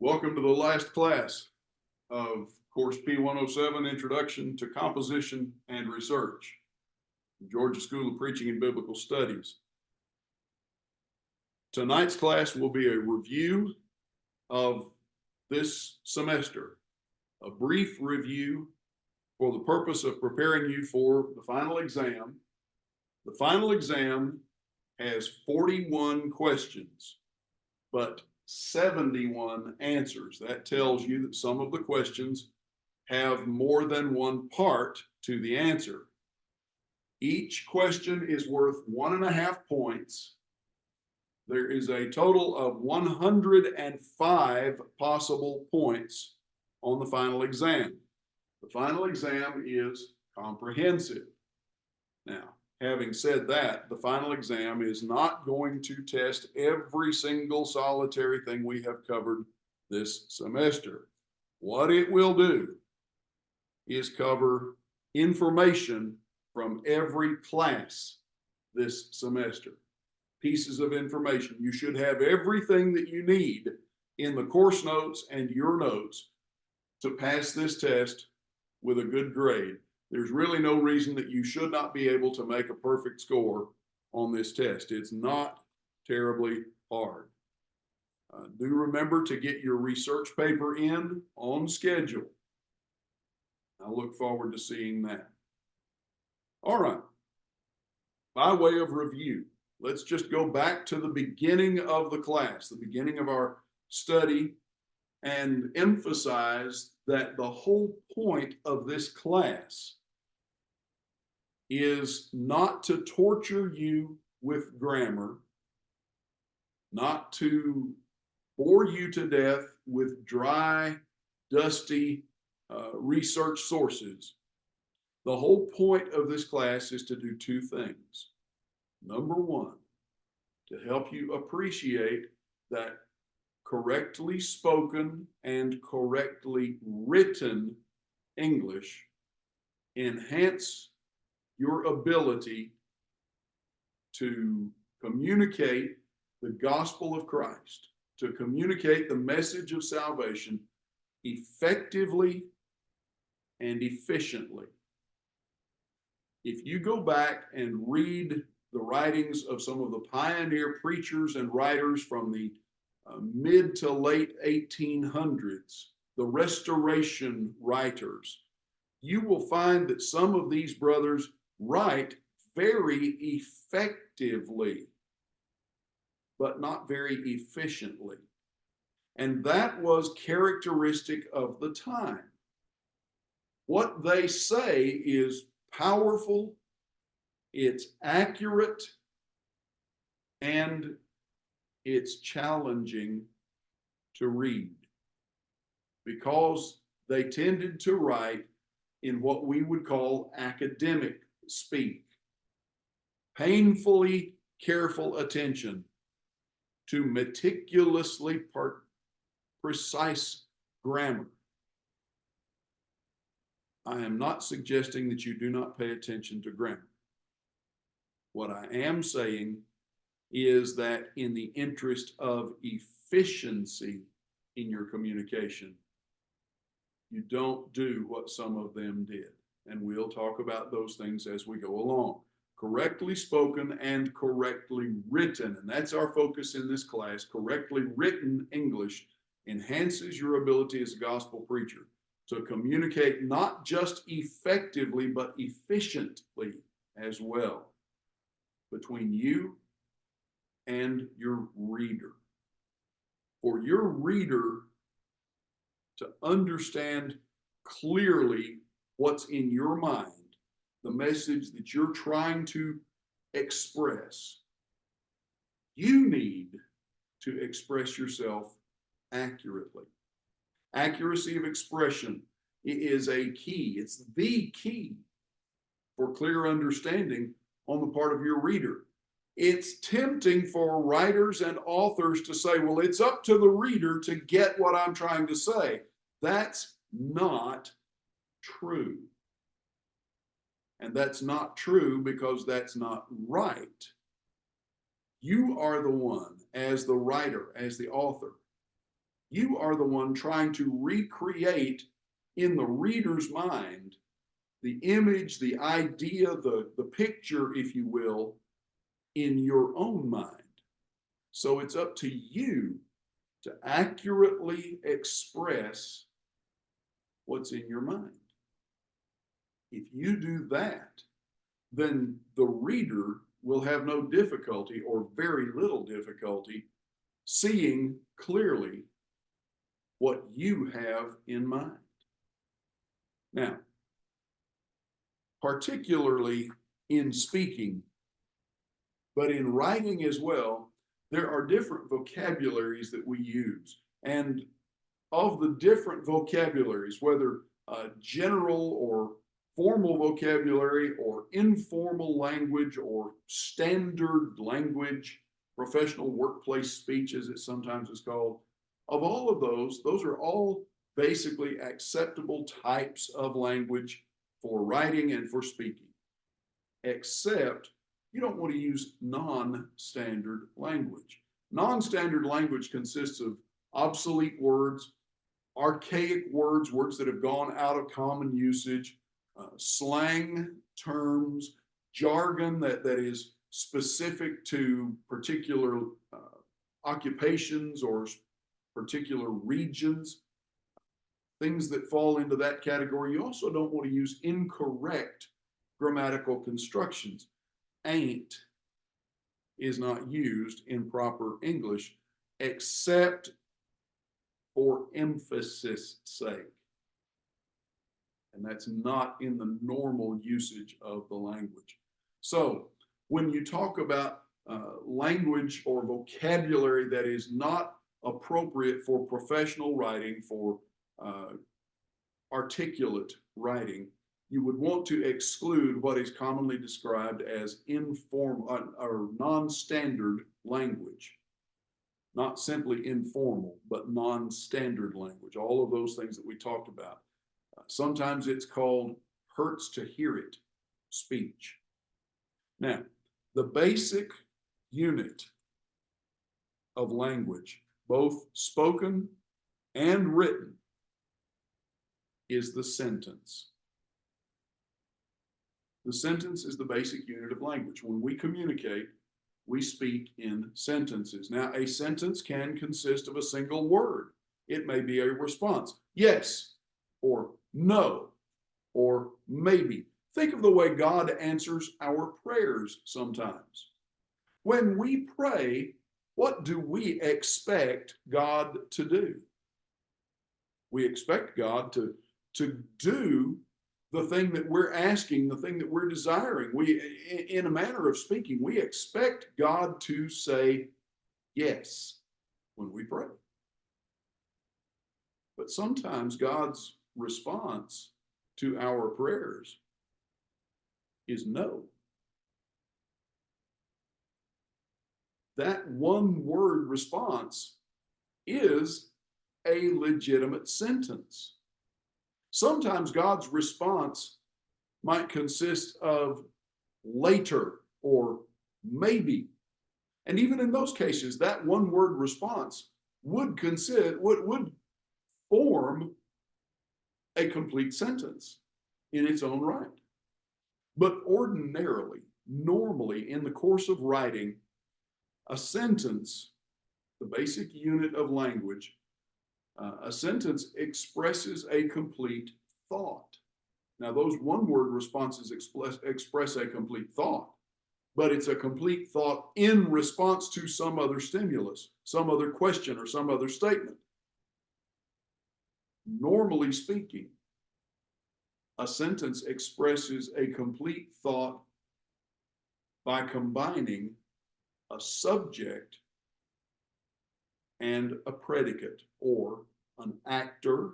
Welcome to the last class of course P107, Introduction to Composition and Research, Georgia School of Preaching and Biblical Studies. Tonight's class will be a review of this semester, a brief review for the purpose of preparing you for the final exam. The final exam has 41 questions, but 71 answers. That tells you that some of the questions have more than one part to the answer. Each question is worth 1.5 points. There is a total of 105 possible points on the final exam. The final exam is comprehensive. Now, having said that, the final exam is not going to test every single solitary thing we have covered this semester. What it will do is cover information from every class this semester. Pieces of information. You should have everything that you need in the course notes and your notes to pass this test with a good grade. There's really no reason that you should not be able to make a perfect score on this test. It's not terribly hard. Do remember to get your research paper in on schedule. I look forward to seeing that. All right. By way of review, let's just go back to the beginning of the class, the beginning of our study, and emphasize that the whole point of this class is not to torture you with grammar, not to bore you to death with dry, dusty research sources. The whole point of this class is to do two things. Number one, to help you appreciate that correctly spoken and correctly written English enhance your ability to communicate the gospel of Christ, to communicate the message of salvation effectively and efficiently. If you go back and read the writings of some of the pioneer preachers and writers from the mid to late 1800s, the Restoration writers, you will find that some of these brothers write very effectively, but not very efficiently. And that was characteristic of the time. What they say is powerful, it's accurate, and it's challenging to read because they tended to write in what we would call academic speak. Painfully careful attention to meticulously precise grammar. I am not suggesting that you do not pay attention to grammar. What I am saying is that in the interest of efficiency in your communication, you don't do what some of them did. And we'll talk about those things as we go along. Correctly spoken and correctly written. And that's our focus in this class. Correctly written English enhances your ability as a gospel preacher to communicate not just effectively, but efficiently as well between you and your reader. For your reader to understand clearly what's in your mind, the message that you're trying to express, you need to express yourself accurately. Accuracy of expression is a key. It's the key for clear understanding on the part of your reader. It's tempting for writers and authors to say, well, it's up to the reader to get what I'm trying to say. That's not true. And that's not true because that's not right. You are the one, as the writer, as the author. You are the one trying to recreate in the reader's mind the image, the idea, the picture, if you will, in your own mind. So it's up to you to accurately express what's in your mind. If you do that, then the reader will have no difficulty or very little difficulty seeing clearly what you have in mind. Now, particularly in speaking, but in writing as well, there are different vocabularies that we use. And of the different vocabularies, whether general or formal vocabulary or informal language or standard language, professional workplace speech, as it sometimes is called, of all of those are all basically acceptable types of language for writing and for speaking, except you don't want to use non-standard language. Non-standard language consists of obsolete words, archaic words, words that have gone out of common usage, slang terms, jargon that is specific to particular occupations or particular regions, things that fall into that category. You also don't want to use incorrect grammatical constructions. Ain't is not used in proper English except for emphasis sake. And that's not in the normal usage of the language. So when you talk about language or vocabulary that is not appropriate for professional writing, for articulate writing, you would want to exclude what is commonly described as informal or non-standard language. Not simply informal, but non-standard language. All of those things that we talked about. Sometimes it's called hurts to hear it speech. Now, the basic unit of language, both spoken and written, is the sentence. The sentence is the basic unit of language. When we communicate, we speak in sentences. Now, a sentence can consist of a single word. It may be a response, yes, or no, or maybe. Think of the way God answers our prayers sometimes. When we pray, what do we expect God to do? We expect God to do the thing that we're asking, the thing that we're desiring. In a manner of speaking, we expect God to say yes when we pray. But sometimes God's response to our prayers is no. That one word response is a legitimate sentence. Sometimes God's response might consist of later or maybe. And even in those cases, that one word response would form a complete sentence in its own right. But ordinarily, normally, in the course of writing, a sentence, the basic unit of language, a sentence expresses a complete thought. Now, those one-word responses express a complete thought, but it's a complete thought in response to some other stimulus, some other question, or some other statement. Normally speaking, a sentence expresses a complete thought by combining a subject and a predicate, or an actor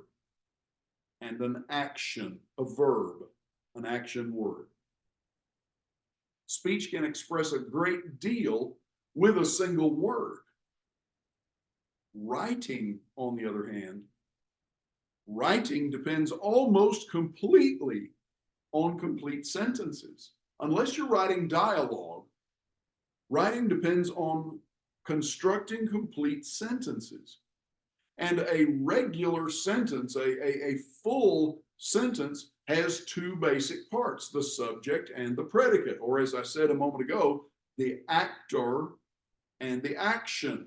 and an action, a verb, an action word. Speech can express a great deal with a single word. Writing, on the other hand, writing depends almost completely on complete sentences. Unless you're writing dialogue, writing depends on constructing complete sentences. And a regular sentence, a full sentence, has two basic parts, the subject and the predicate, or as I said a moment ago, the actor and the action.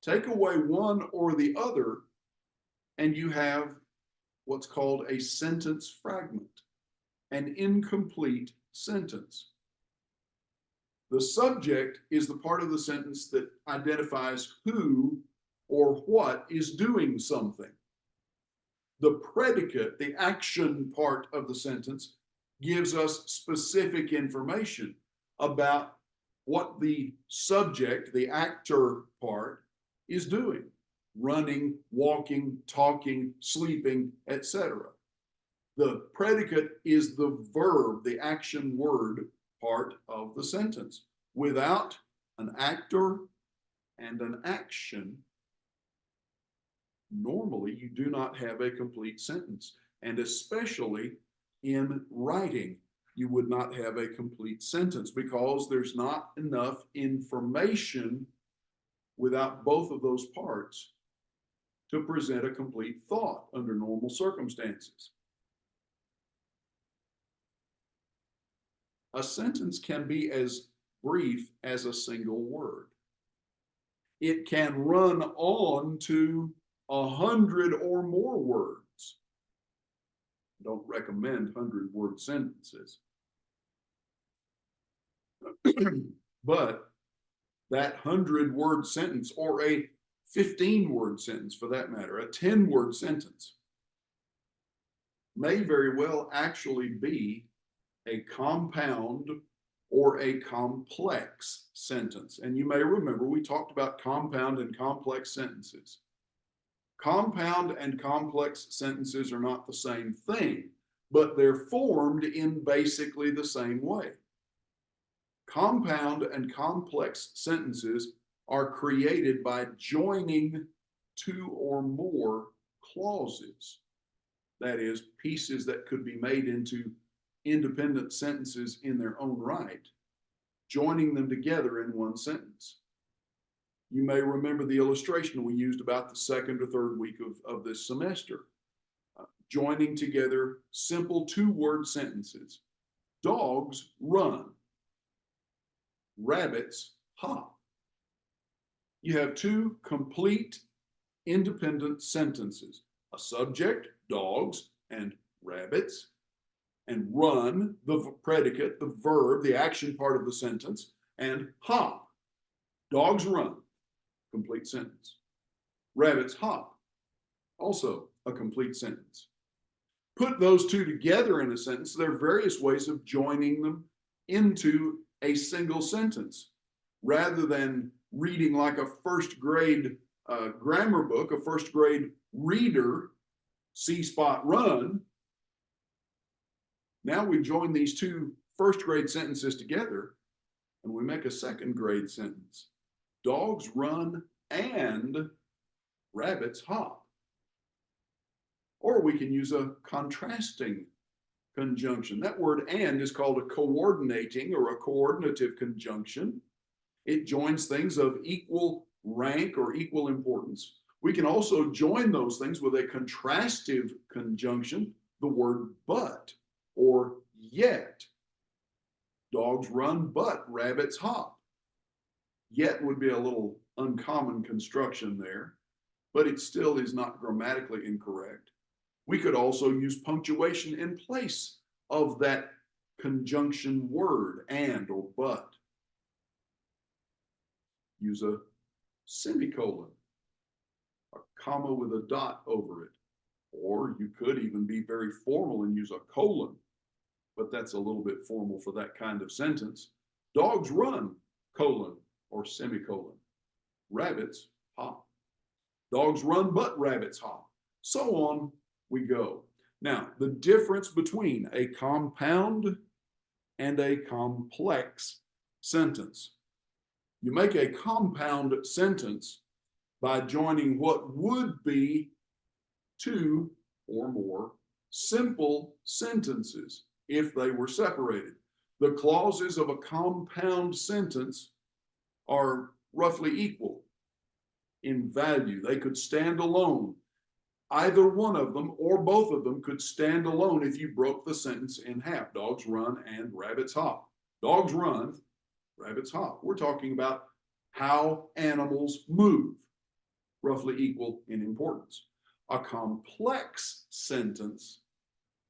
Take away one or the other, and you have what's called a sentence fragment, an incomplete sentence. The subject is the part of the sentence that identifies who or what is doing something. The predicate, the action part of the sentence, gives us specific information about what the subject, the actor part, is doing: running, walking, talking, sleeping, etc. The predicate is the verb, the action word part of the sentence. Without an actor and an action, normally you do not have a complete sentence. And especially in writing, you would not have a complete sentence because there's not enough information without both of those parts to present a complete thought under normal circumstances. A sentence can be as brief as a single word. It can run on to 100 or more words. I don't recommend 100-word sentences. But that 100-word sentence, or a 15-word sentence for that matter, a 10-word sentence, may very well actually be a compound or a complex sentence. And you may remember we talked about compound and complex sentences. Compound and complex sentences are not the same thing, but they're formed in basically the same way. Compound and complex sentences are created by joining two or more clauses. That is, pieces that could be made into independent sentences in their own right, joining them together in one sentence. You may remember the illustration we used about the second or third week of this semester, joining together simple two-word sentences. Dogs run. Rabbits hop. You have two complete independent sentences: a subject, dogs and rabbits, and run, the predicate, the verb, the action part of the sentence, and hop. Dogs run, complete sentence. Rabbits hop, also a complete sentence. Put those two together in a sentence. There are various ways of joining them into a single sentence. Rather than reading like a first grade grammar book, a first grade reader, see spot run, now we join these two first grade sentences together and we make a second grade sentence. Dogs run and rabbits hop. Or we can use a contrasting conjunction. That word and is called a coordinating or a coordinative conjunction. It joins things of equal rank or equal importance. We can also join those things with a contrastive conjunction, the word but or yet. Dogs run, but rabbits hop. Yet would be a little uncommon construction there, but it still is not grammatically incorrect. We could also use punctuation in place of that conjunction word, and or but. Use a semicolon, a comma with a dot over it. Or you could even be very formal and use a colon, but that's a little bit formal for that kind of sentence. Dogs run, colon or semicolon. Rabbits hop. Dogs run, but rabbits hop. So on we go. Now, the difference between a compound and a complex sentence. You make a compound sentence by joining what would be two or more simple sentences if they were separated. The clauses of a compound sentence are roughly equal. in value. They could stand alone. Either one of them or both of them could stand alone if you broke the sentence in half. Dogs run and rabbits hop. Dogs run, rabbits hop. We're talking about how animals move, roughly equal in importance. A complex sentence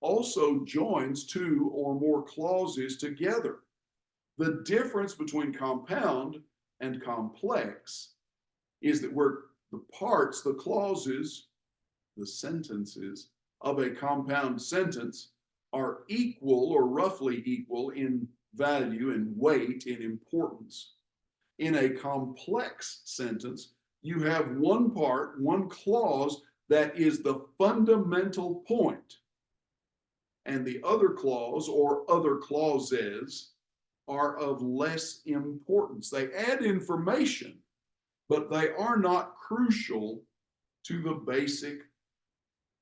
also joins two or more clauses together. The difference between compound and complex is that where the parts, the clauses, the sentences of a compound sentence are equal or roughly equal in value and weight and importance. In a complex sentence, you have one part, one clause that is the fundamental point, and the other clause or other clauses are of less importance. They add information, but they are not crucial to the basic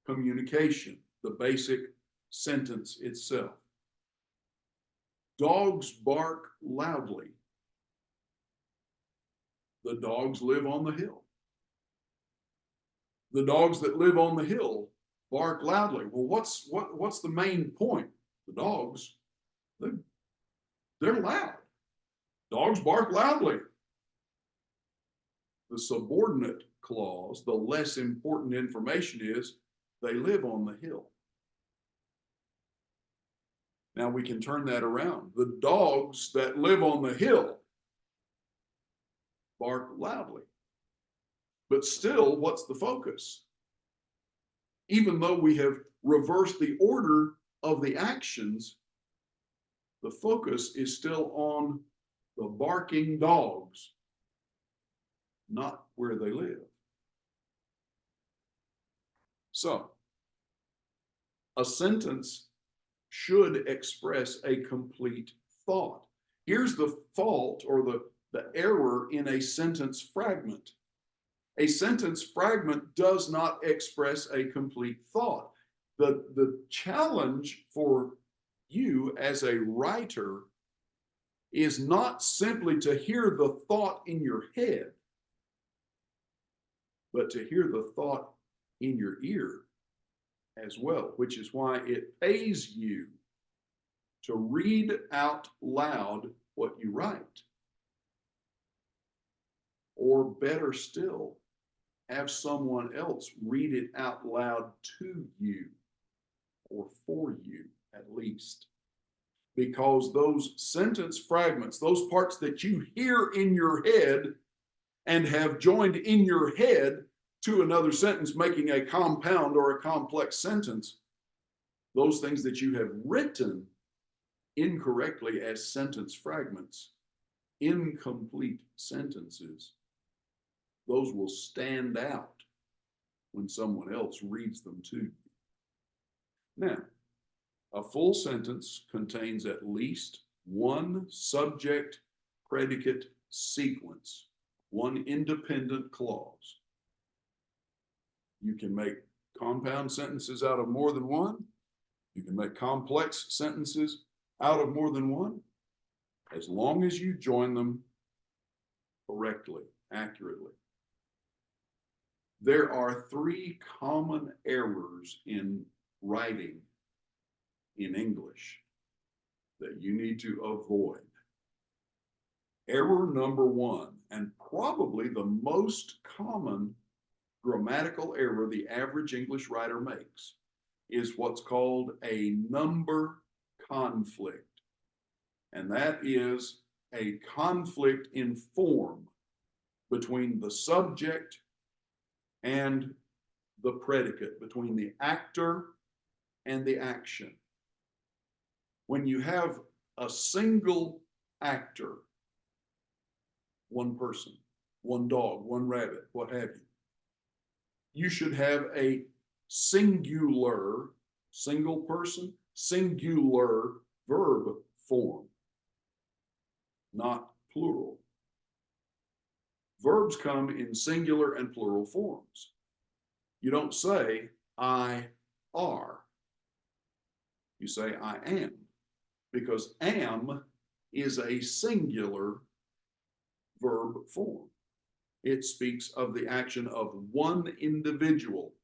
communication, the basic sentence itself. Dogs bark loudly. The dogs live on the hill. The dogs that live on the hill bark loudly. Well, what's the main point? The dogs, they're loud. Dogs bark loudly. The subordinate clause, the less important information is they live on the hill. Now we can turn that around. The dogs that live on the hill bark loudly. But still, what's the focus? Even though we have reversed the order of the actions, the focus is still on the barking dogs, not where they live. So, a sentence should express a complete thought. Here's the fault or the error in a sentence fragment. A sentence fragment does not express a complete thought. The challenge for you as a writer is not simply to hear the thought in your head, but to hear the thought in your ear as well, which is why it pays you to read out loud what you write. Or better still, have someone else read it out loud to you, or for you at least. Because those sentence fragments, those parts that you hear in your head and have joined in your head to another sentence, making a compound or a complex sentence, those things that you have written incorrectly as sentence fragments, incomplete sentences, those will stand out when someone else reads them to you. Now, a full sentence contains at least one subject predicate sequence, one independent clause. You can make compound sentences out of more than one. You can make complex sentences out of more than one, as long as you join them correctly, accurately. There are three common errors in writing in English that you need to avoid. Error number one, and probably the most common grammatical error the average English writer makes, is what's called a number conflict. And that is a conflict in form between the subject and the predicate, between the actor and the action. When you have a single actor, one person, one dog, one rabbit, what have you, you should have a singular, single person, singular verb form, not plural. Verbs come in singular and plural forms. You don't say, I are. You say, I am, because am is a singular verb form. It speaks of the action of one individual.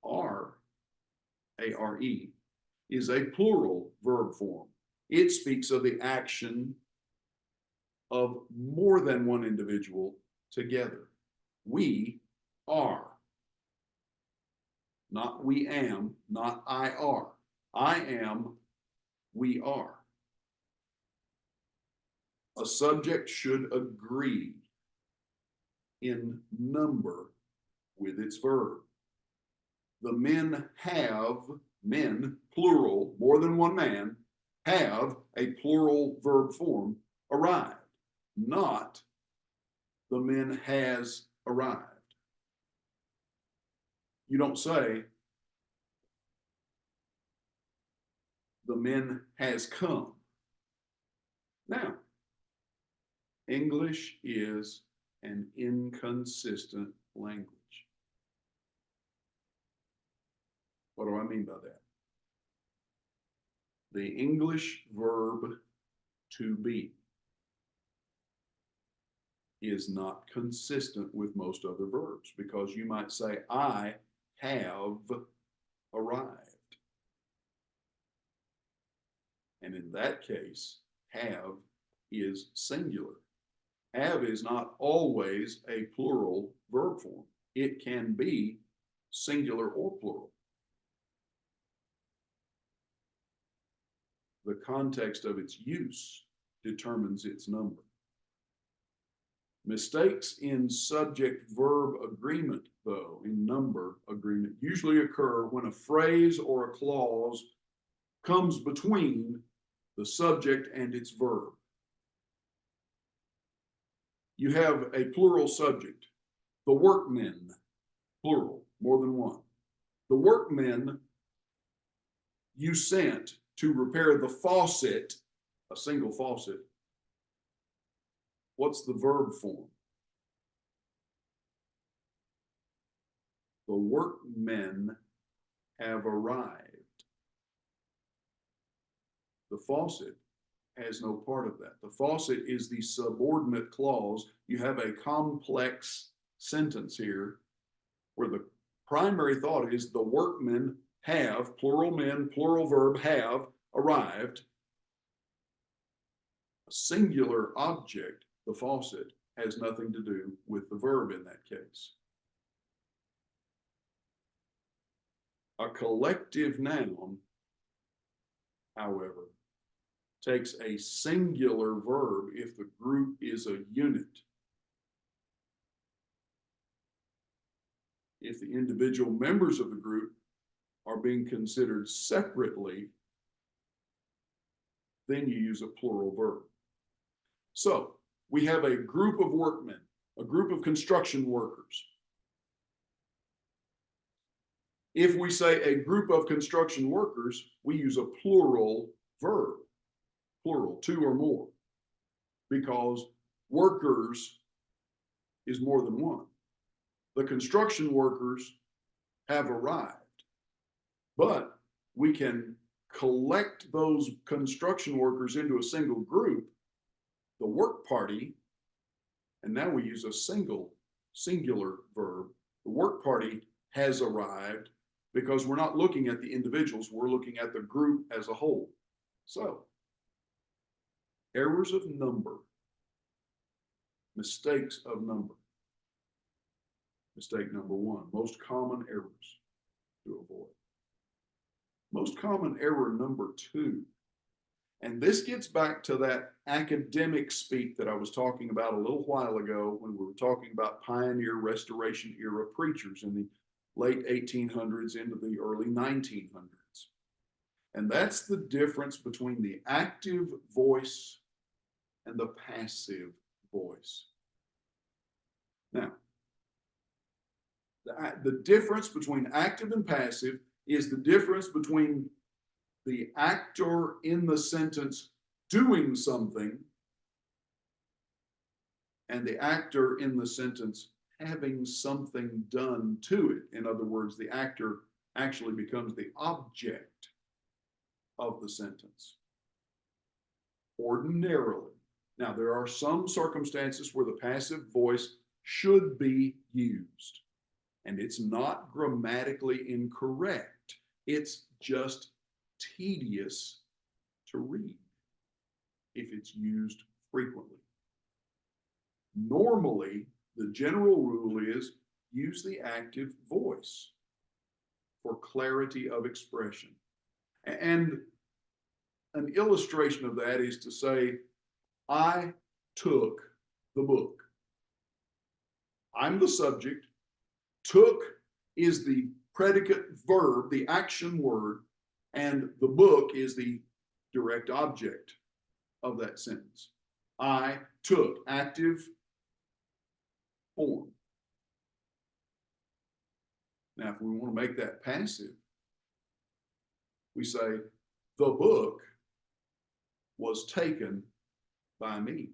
Are, A-R-E, is a plural verb form. It speaks of the action of more than one individual together. We are. Not we am, not I are. I am, we are. A subject should agree in number with its verb. The men have, men, plural, more than one man, have a plural verb form, arrived, not the men has arrived. You don't say the men has come. Now, English is an inconsistent language. What do I mean by that? The English verb to be is not consistent with most other verbs, because you might say, I have arrived. And in that case, have is singular. Have is not always a plural verb form. It can be singular or plural. The context of its use determines its number. Mistakes in subject-verb agreement, though, in number agreement, usually occur when a phrase or a clause comes between the subject and its verb. You have a plural subject, the workmen, plural, more than one. The workmen you sent to repair the faucet, a single faucet, what's the verb form? The workmen have arrived. The faucet has no part of that. The faucet is the subordinate clause. You have a complex sentence here where the primary thought is the workmen have, plural men, plural verb, have arrived. A singular object, the faucet, has nothing to do with the verb in that case. A collective noun, however, takes a singular verb if the group is a unit. If the individual members of the group are being considered separately, then you use a plural verb. So we have a group of workmen, a group of construction workers. If we say a group of construction workers, we use a plural verb, plural, two or more, because workers is more than one. The construction workers have arrived, but we can collect those construction workers into a single group, the work party, and now we use a singular verb. The work party has arrived because we're not looking at the individuals, we're looking at the group as a whole. So, errors of number, mistakes of number. Mistake number one, most common errors to avoid. Most common error number two, and this gets back to that academic speak that I was talking about a little while ago when we were talking about pioneer Restoration era preachers in the late 1800s into the early 1900s. And that's the difference between the active voice and the passive voice. Now, the difference between active and passive is the difference between the actor in the sentence doing something and the actor in the sentence having something done to it. In other words, the actor actually becomes the object of the sentence. Ordinarily, Now, there are some circumstances where the passive voice should be used, and it's not grammatically incorrect. It's just tedious to read if it's used frequently. Normally, the general rule is use the active voice for clarity of expression. And an illustration of that is to say, I took the book. I'm the subject. Took is the predicate verb, the action word, and the book is the direct object of that sentence. I took, active form. Now, if we want to make that passive, we say, the book was taken by me.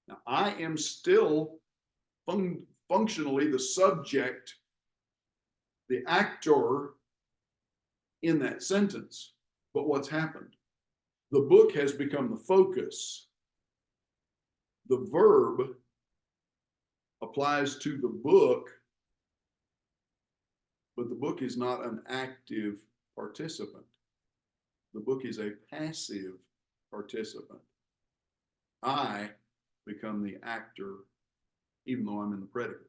Now, I am still functionally the subject, the actor in that sentence. But what's happened? The book has become the focus. The verb applies to the book, but the book is not an active participant. The book is a passive participant. I become the actor, even though I'm in the predicate.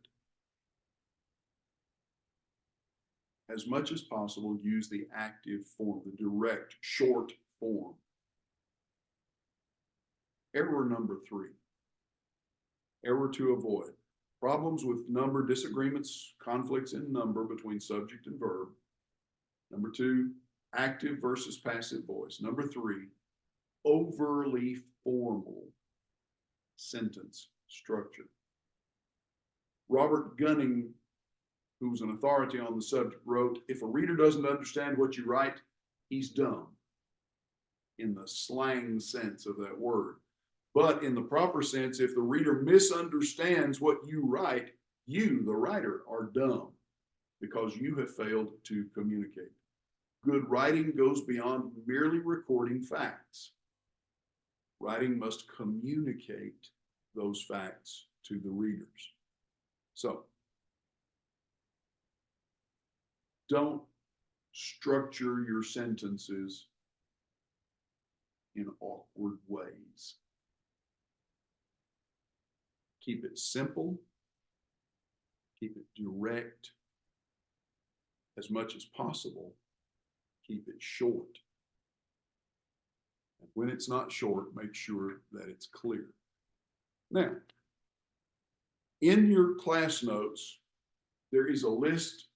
As much as possible, use the active form, the direct, short form. Error number 3. Error to avoid. Problems with number, disagreements, conflicts in number between subject and verb. Number 2, active versus passive voice. Number 3, overly formal sentence structure. Robert Gunning, who's an authority on the subject, wrote, if a reader doesn't understand what you write, he's dumb, in the slang sense of that word. But in the proper sense, if the reader misunderstands what you write, you, the writer, are dumb because you have failed to communicate. Good writing goes beyond merely recording facts. Writing must communicate those facts to the readers. So, don't structure your sentences in awkward ways. Keep it simple. Keep it direct. As much as possible, keep it short. And when it's not short, make sure that it's clear. Now, in your class notes, there is a list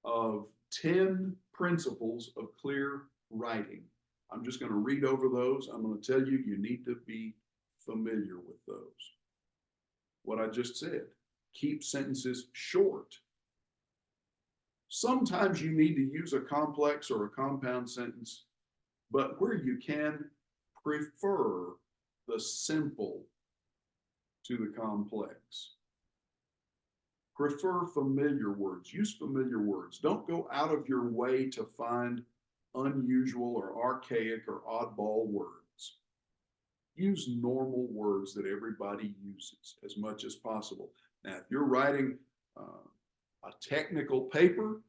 of 10 principles of clear writing. I'm just going to read over those. I'm going to tell you, you need to be familiar with those. What I just said, keep sentences short. Sometimes you need to use a complex or a compound sentence, but where you can, prefer the simple to the complex. Prefer familiar words. Use familiar words. Don't go out of your way to find unusual or archaic or oddball words. Use normal words that everybody uses as much as possible. Now, if you're writing a technical paper,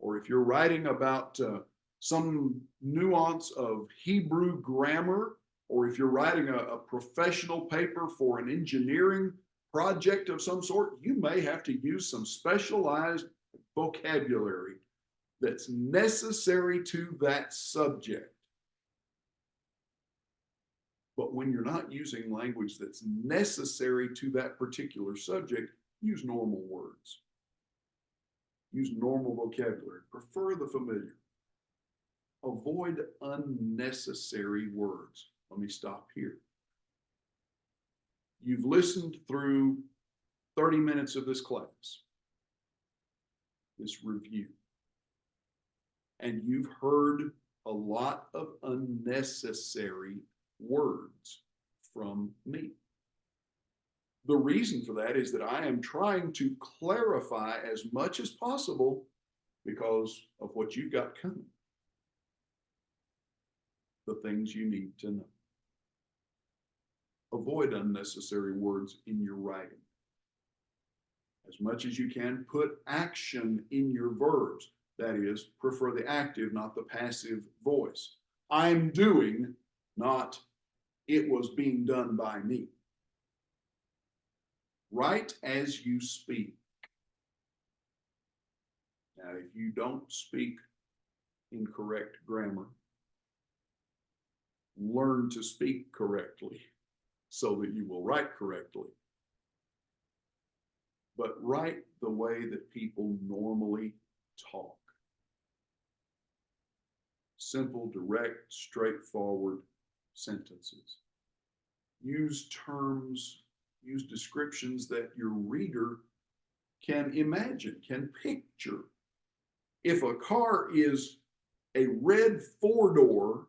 or if you're writing about some nuance of Hebrew grammar, or if you're writing a professional paper for an engineering project of some sort, you may have to use some specialized vocabulary that's necessary to that subject. But when you're not using language that's necessary to that particular subject, use normal words. Use normal vocabulary. Prefer the familiar. Avoid unnecessary words. Let me stop here. You've listened through 30 minutes of this class, this review, and you've heard a lot of unnecessary words from me. The reason for that is that I am trying to clarify as much as possible because of what you've got coming. The things you need to know. avoid unnecessary words in your writing. As much as you can, put action in your verbs. That is, prefer the active, not the passive voice. I'm doing, not it was being done by me. Write as you speak. Now, if you don't speak in correct grammar, learn to speak correctly so that you will write correctly. But write the way that people normally talk. Simple, direct, straightforward sentences. Use terms, use descriptions that your reader can imagine, can picture. If a car is a red four-door,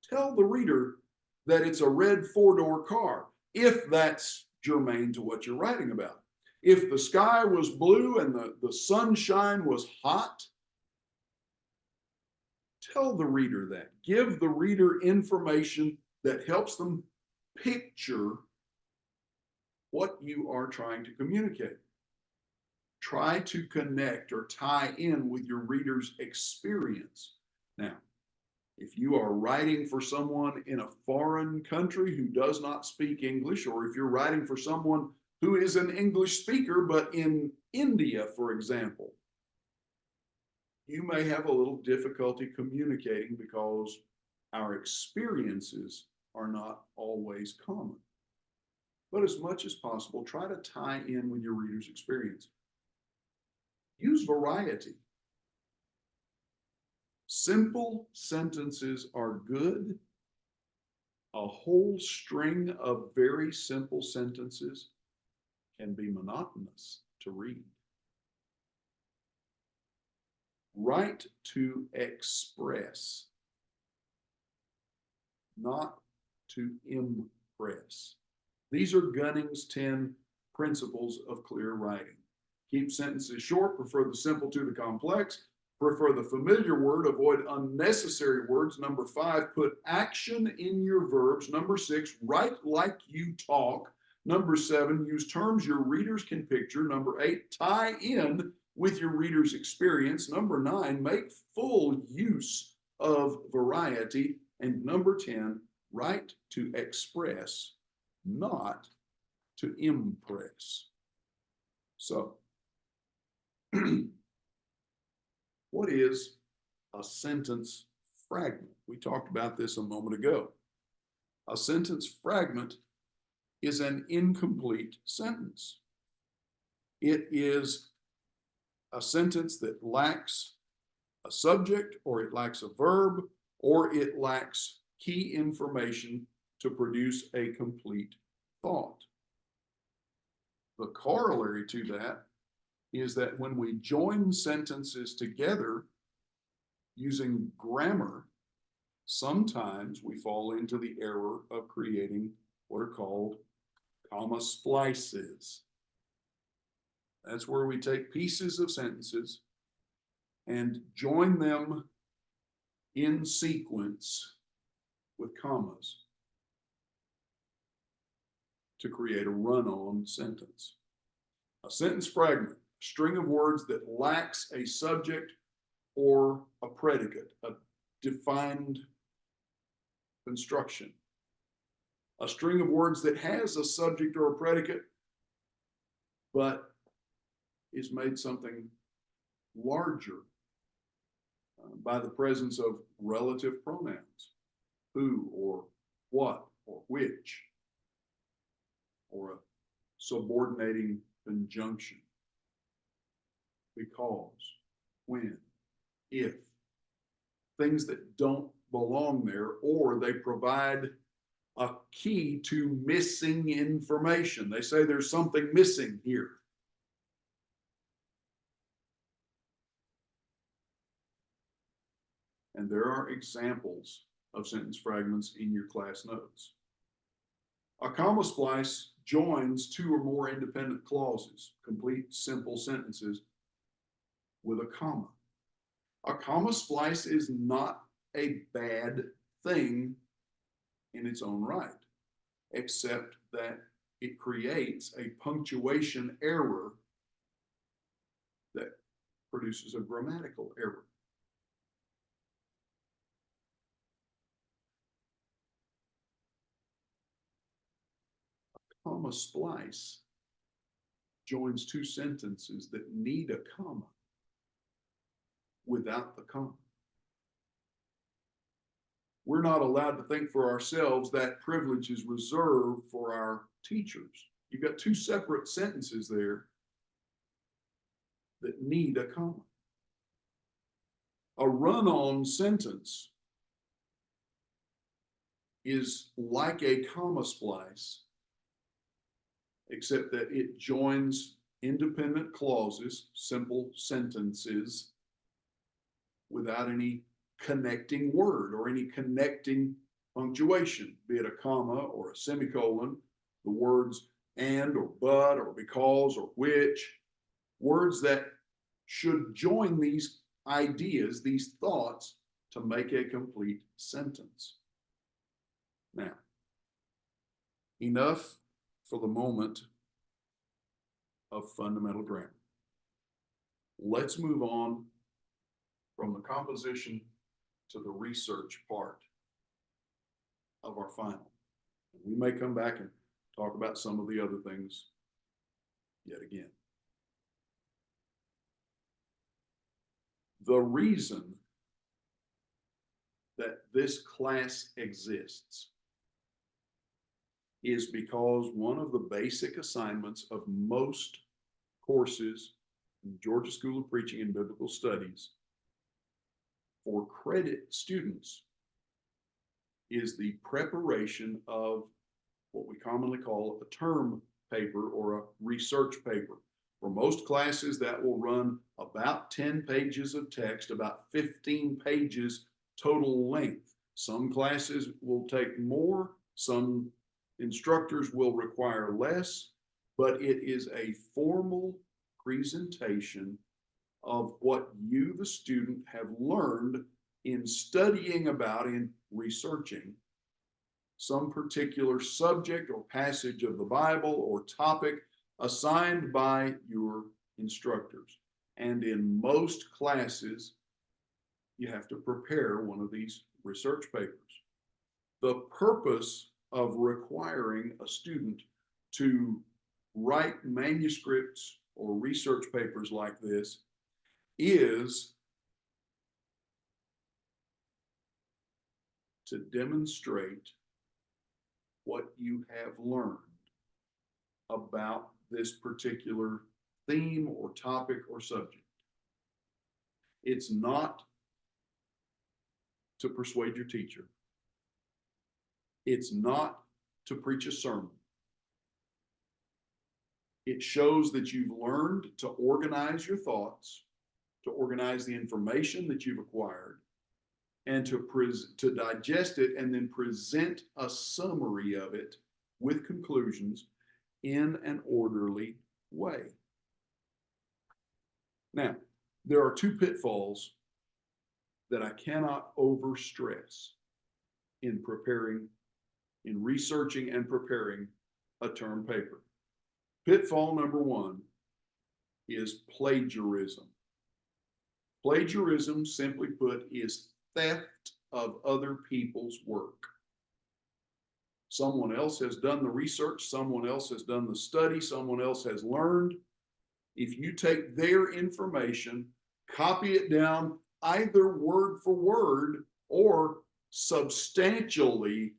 tell the reader that it's a red four-door car, if that's germane to what you're writing about. If the sky was blue and the sunshine was hot, tell the reader that. Give the reader information that helps them picture what you are trying to communicate. Try to connect or tie in with your reader's experience. Now, if you are writing for someone in a foreign country who does not speak English, or if you're writing for someone who is an English speaker, but in India, for example, you may have a little difficulty communicating because our experiences are not always common. But as much as possible, try to tie in with your reader's experience. Use variety. Simple sentences are good. A whole string of very simple sentences can be monotonous to read. Write to express, not to impress. These are Gunning's 10 principles of clear writing. Keep sentences short, prefer the simple to the complex, prefer the familiar word, avoid unnecessary words. Number 5, put action in your verbs. Number 6, write like you talk. Number 7, use terms your readers can picture. Number 8, tie in with your reader's experience. Number 9, make full use of variety. And number 10, write to express, not to impress. So, what is a sentence fragment? We talked about this a moment ago. A sentence fragment is an incomplete sentence. It is a sentence that lacks a subject, or it lacks a verb, or it lacks key information to produce a complete thought. The corollary to that is that when we join sentences together using grammar, sometimes we fall into the error of creating what are called comma splices. That's where we take pieces of sentences and join them in sequence with commas to create a run-on sentence. A sentence fragment, a string of words that lacks a subject or a predicate, a defined construction. A string of words that has a subject or a predicate, but is made something larger by the presence of relative pronouns, who or what or which, or a subordinating conjunction, because, when, if, things that don't belong there, or they provide a key to missing information. They say there's something missing here. And there are examples of sentence fragments in your class notes. A comma splice joins 2 or more independent clauses, complete simple sentences, with a comma. A comma splice is not a bad thing in its own right. except that it creates a punctuation error that produces a grammatical error. Comma splice joins two sentences that need a comma without the comma. We're not allowed to think for ourselves. That privilege is reserved for our teachers. You've got two separate sentences there that need a comma. A run-on sentence is like a comma splice, except that it joins independent clauses, simple sentences, without any connecting word or any connecting punctuation, be it a comma or a semicolon, the words and or but or because or which, words that should join these ideas, these thoughts, to make a complete sentence. Now, enough for the moment of fundamental grammar. Let's move on from the composition to the research part of our final. We may come back and talk about some of the other things yet again. The reason that this class exists is because one of the basic assignments of most courses in the Georgia School of Preaching and Biblical Studies for credit students is the preparation of what we commonly call a term paper or a research paper. For most classes, that will run about 10 pages of text, about 15 pages total length. Some classes will take more, some instructors will require less, but it is a formal presentation of what you, the student, have learned in studying about, in researching some particular subject or passage of the Bible or topic assigned by your instructors. And in most classes, you have to prepare one of these research papers. The purpose of requiring a student to write manuscripts or research papers like this is to demonstrate what you have learned about this particular theme or topic or subject. It's not to persuade your teacher. It's not to preach a sermon. It shows that you've learned to organize your thoughts, to organize the information that you've acquired, and to digest it and then present a summary of it with conclusions in an orderly way. Now, there are two pitfalls that I cannot overstress in researching and preparing a term paper. Pitfall number one is plagiarism. Plagiarism, simply put, is theft of other people's work. Someone else has done the research, someone else has done the study, someone else has learned. If you take their information, copy it down either word for word or substantially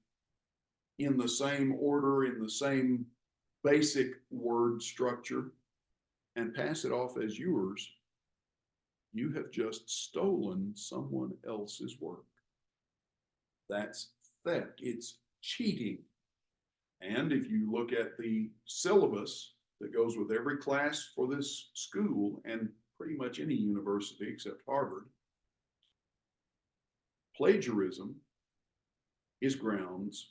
in the same order, in the same basic word structure, and pass it off as yours, you have just stolen someone else's work. That's theft. It's cheating. And if you look at the syllabus that goes with every class for this school and pretty much any university except Harvard, plagiarism is grounds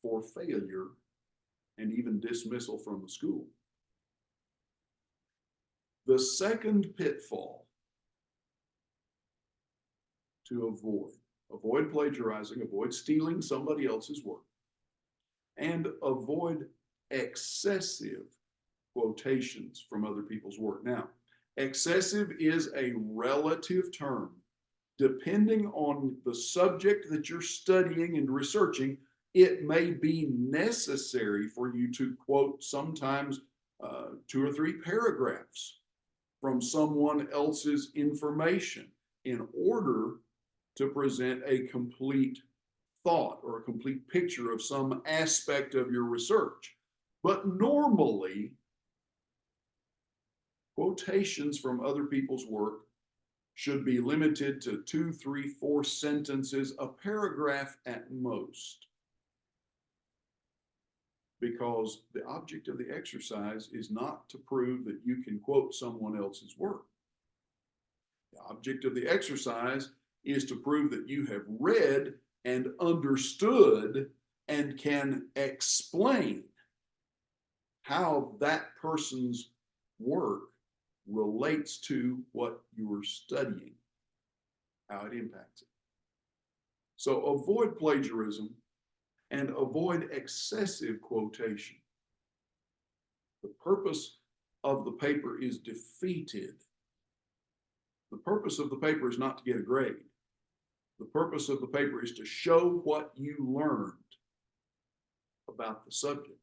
for failure and even dismissal from the school. The second pitfall to avoid plagiarizing, avoid stealing somebody else's work, and avoid excessive quotations from other people's work. Now, excessive is a relative term. Depending on the subject that you're studying and researching, it may be necessary for you to quote sometimes 2 or 3 paragraphs from someone else's information in order to present a complete thought or a complete picture of some aspect of your research. But normally, quotations from other people's work should be limited to 2, 3, 4 sentences, a paragraph at most. Because the object of the exercise is not to prove that you can quote someone else's work. The object of the exercise is to prove that you have read and understood and can explain how that person's work relates to what you're studying, how it impacts it. So avoid plagiarism and avoid excessive quotation. The purpose of the paper is defeated. The purpose of the paper is not to get a grade. The purpose of the paper is to show what you learned about the subject.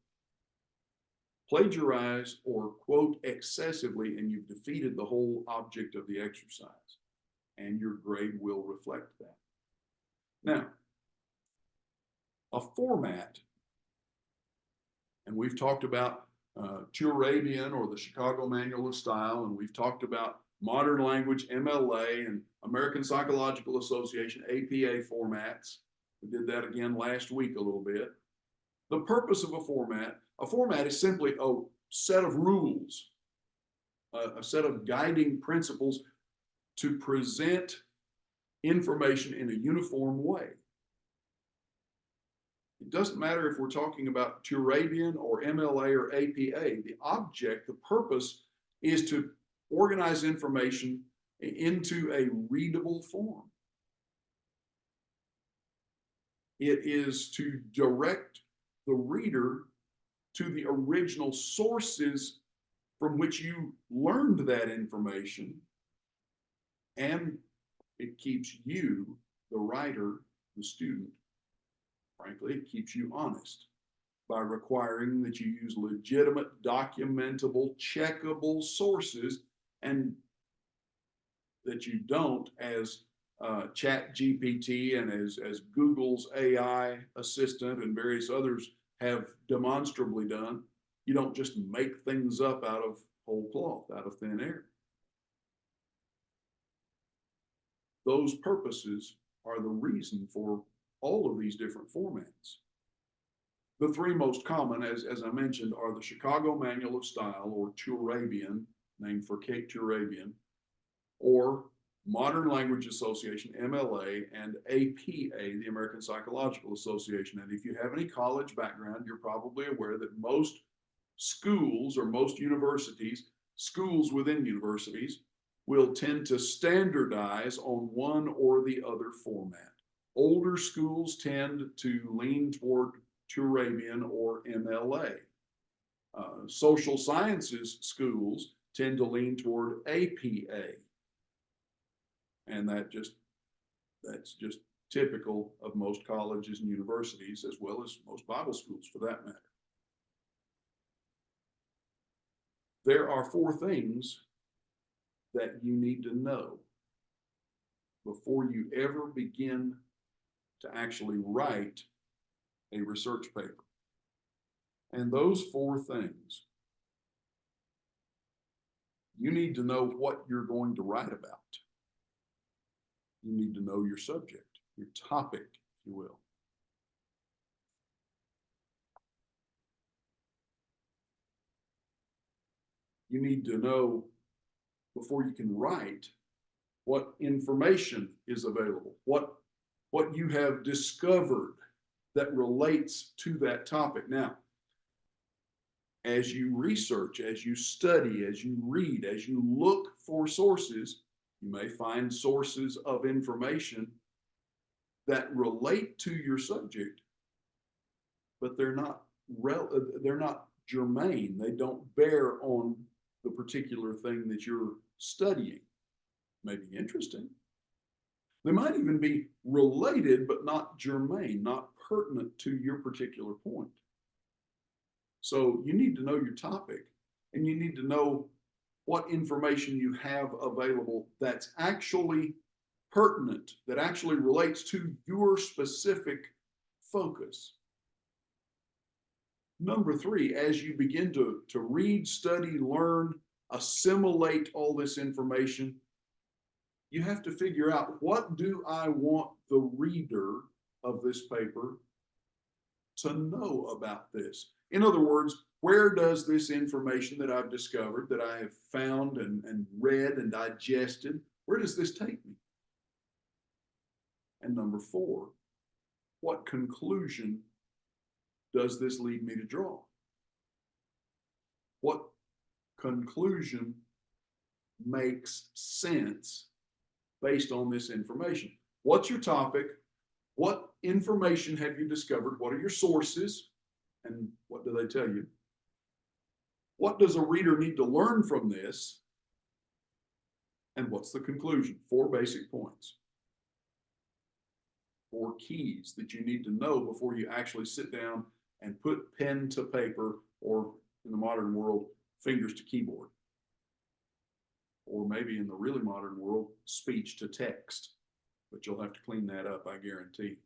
Plagiarize or quote excessively, and you've defeated the whole object of the exercise, and your grade will reflect that. Now, a format, and we've talked about Turabian or the Chicago Manual of Style, and we've talked about modern language, MLA, and American Psychological Association, APA formats. We did that again last week a little bit. The purpose of a format is simply a set of rules, a set of guiding principles to present information in a uniform way. It doesn't matter if we're talking about Turabian or MLA or APA. The object, the purpose, is to organize information into a readable form. It is to direct the reader to the original sources from which you learned that information, and it keeps you, the writer, the student, frankly, it keeps you honest by requiring that you use legitimate, documentable, checkable sources, and that you don't, as ChatGPT and as Google's AI assistant and various others have demonstrably done, you don't just make things up out of whole cloth, out of thin air. Those purposes are the reason for all of these different formats. The 3 most common, as I mentioned, are the Chicago Manual of Style, or Turabian, named for Kate Turabian, or Modern Language Association, MLA, and APA, the American Psychological Association. And if you have any college background, you're probably aware that most schools or most universities, schools within universities, will tend to standardize on one or the other format. Older schools tend to lean toward Turabian or MLA. Social sciences schools tend to lean toward APA. And that's just typical of most colleges and universities, as well as most Bible schools for that matter. There are 4 things that you need to know before you ever begin to actually write a research paper. And those 4 things, you need to know what you're going to write about. You need to know your subject, your topic, if you will. You need to know, before you can write, what information is available, what you have discovered that relates to that topic. Now, as you research, as you study, as you read, as you look for sources, you may find sources of information that relate to your subject, but they're not germane. They don't bear on the particular thing that you're studying. May be interesting. They might even be related, but not germane, not pertinent to your particular point. So you need to know your topic, and you need to know what information you have available that's actually pertinent, that actually relates to your specific focus. Number three, as you begin to read, study, learn, assimilate all this information, you have to figure out, what do I want the reader of this paper to know about this? In other words, where does this information that I've discovered, that I have found and read and digested, where does this take me? And number four, what conclusion does this lead me to draw? What conclusion makes sense based on this information? What's your topic? What information have you discovered? What are your sources? And what do they tell you? What does a reader need to learn from this? And what's the conclusion? 4 basic points. 4 keys that you need to know before you actually sit down and put pen to paper, or in the modern world, fingers to keyboard. Or maybe in the really modern world, speech to text. But you'll have to clean that up, I guarantee.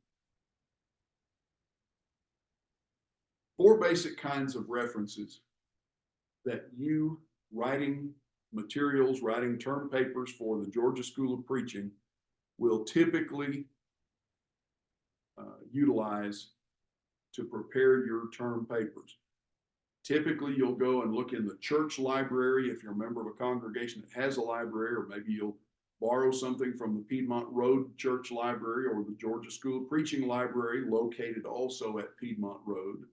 4 basic kinds of references that you, writing materials, writing term papers for the Georgia School of Preaching, will typically utilize to prepare your term papers. Typically, you'll go and look in the church library if you're a member of a congregation that has a library, or maybe you'll borrow something from the Piedmont Road Church Library or the Georgia School of Preaching Library, located also at Piedmont Road,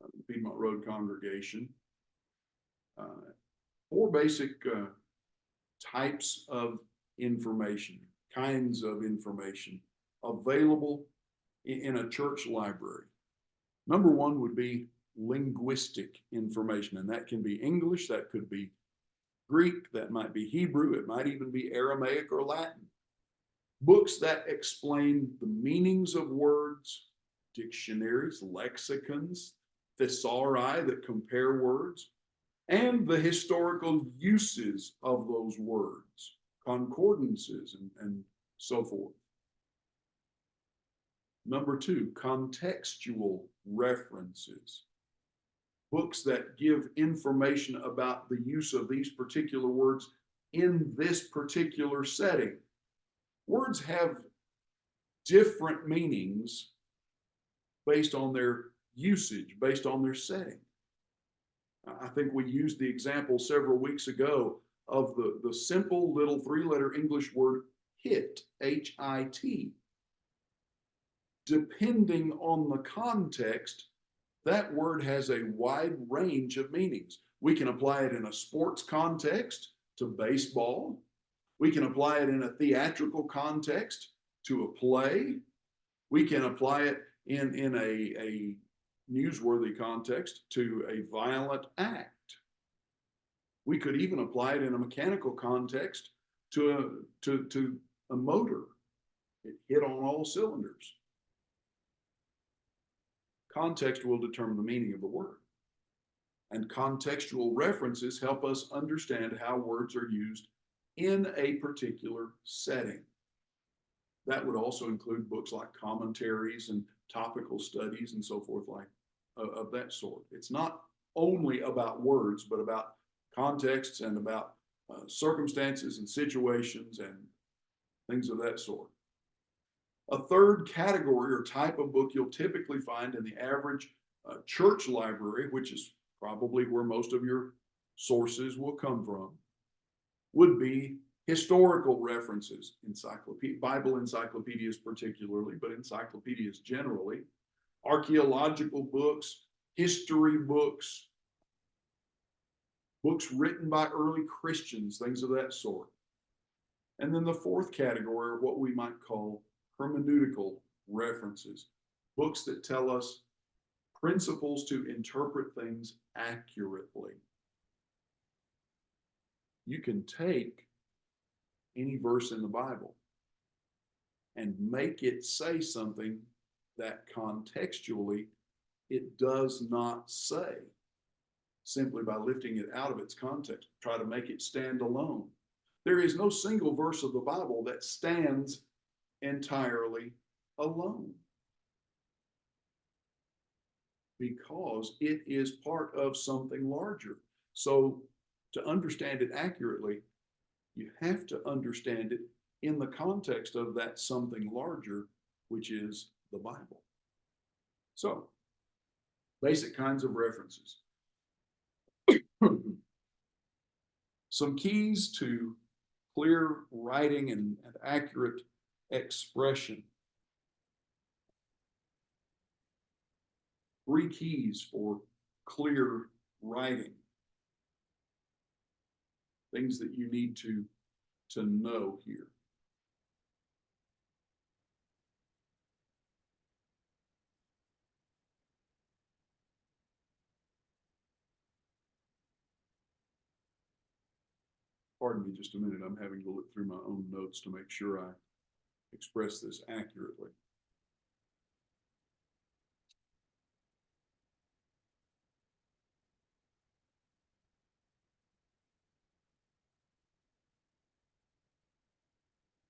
the Piedmont Road congregation. 4 basic types of information, kinds of information available in a church library. Number 1 would be linguistic information, and that can be English, that could be Greek, that might be Hebrew, it might even be Aramaic or Latin. Books that explain the meanings of words, dictionaries, lexicons, thesauri that compare words, and the historical uses of those words, concordances, and so forth. Number 2, contextual references. Books that give information about the use of these particular words in this particular setting. Words have different meanings based on their usage, based on their setting. I think we used the example several weeks ago of the simple little 3-letter English word hit, H-I-T. Depending on the context, that word has a wide range of meanings. We can apply it in a sports context to baseball. We can apply it in a theatrical context to a play. We can apply it in a newsworthy context to a violent act. We could even apply it in a mechanical context to a motor. It hit on all cylinders. Context will determine the meaning of the word. And contextual references help us understand how words are used in a particular setting. That would also include books like commentaries and topical studies and so forth, like of that sort. It's not only about words, but about contexts and about circumstances and situations and things of that sort. A third category or type of book you'll typically find in the average church library, which is probably where most of your sources will come from, would be historical references, Bible encyclopedias particularly, but encyclopedias generally, archaeological books, history books, books written by early Christians, things of that sort. And then the fourth category are what we might call hermeneutical references, books that tell us principles to interpret things accurately. You can take any verse in the Bible and make it say something that contextually it does not say, simply by lifting it out of its context, try to make it stand alone. There is no single verse of the Bible that stands entirely alone, because it is part of something larger. So to understand it accurately, you have to understand it in the context of that something larger, which is the Bible. So, basic kinds of references. Some keys to clear writing and accurate expression. 3 keys for clear writing. Things that you need to know here. Pardon me just a minute. I'm having to look through my own notes to make sure I express this accurately.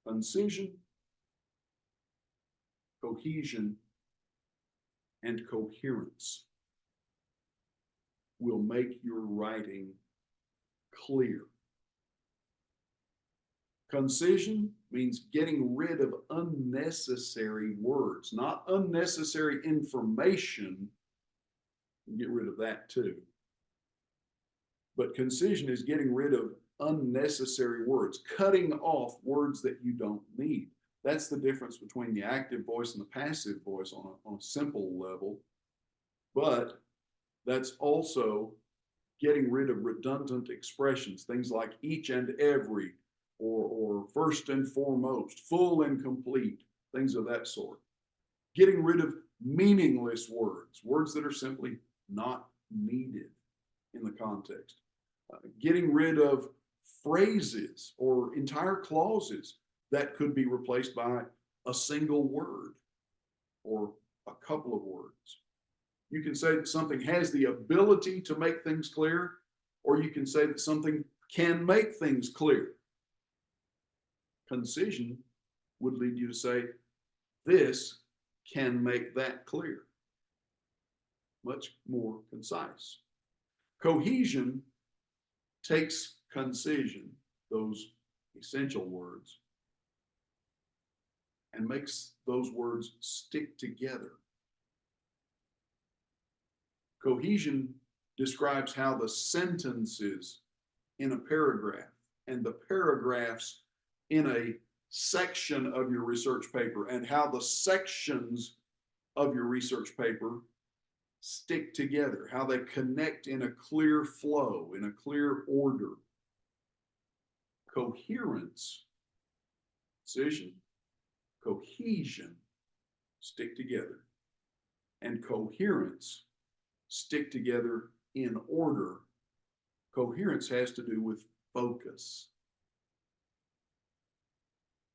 Concision, cohesion, and coherence will make your writing clear. Concision means getting rid of unnecessary words, not unnecessary information. Get rid of that too. But concision is getting rid of unnecessary words, cutting off words that you don't need. That's the difference between the active voice and the passive voice on a simple level. But that's also getting rid of redundant expressions, things like each and every, or first and foremost, full and complete, things of that sort. Getting rid of meaningless words, words that are simply not needed in the context. Getting rid of phrases or entire clauses that could be replaced by a single word or a couple of words. You can say that something has the ability to make things clear, or you can say that something can make things clear. Concision would lead you to say, this can make that clear. Much more concise. Cohesion takes concision, those essential words, and makes those words stick together. Cohesion describes how the sentences in a paragraph and the paragraphs in a section of your research paper and how the sections of your research paper stick together, how they connect in a clear flow, in a clear order. Coherence, concision, cohesion, stick together. And coherence, stick together in order. Coherence has to do with focus,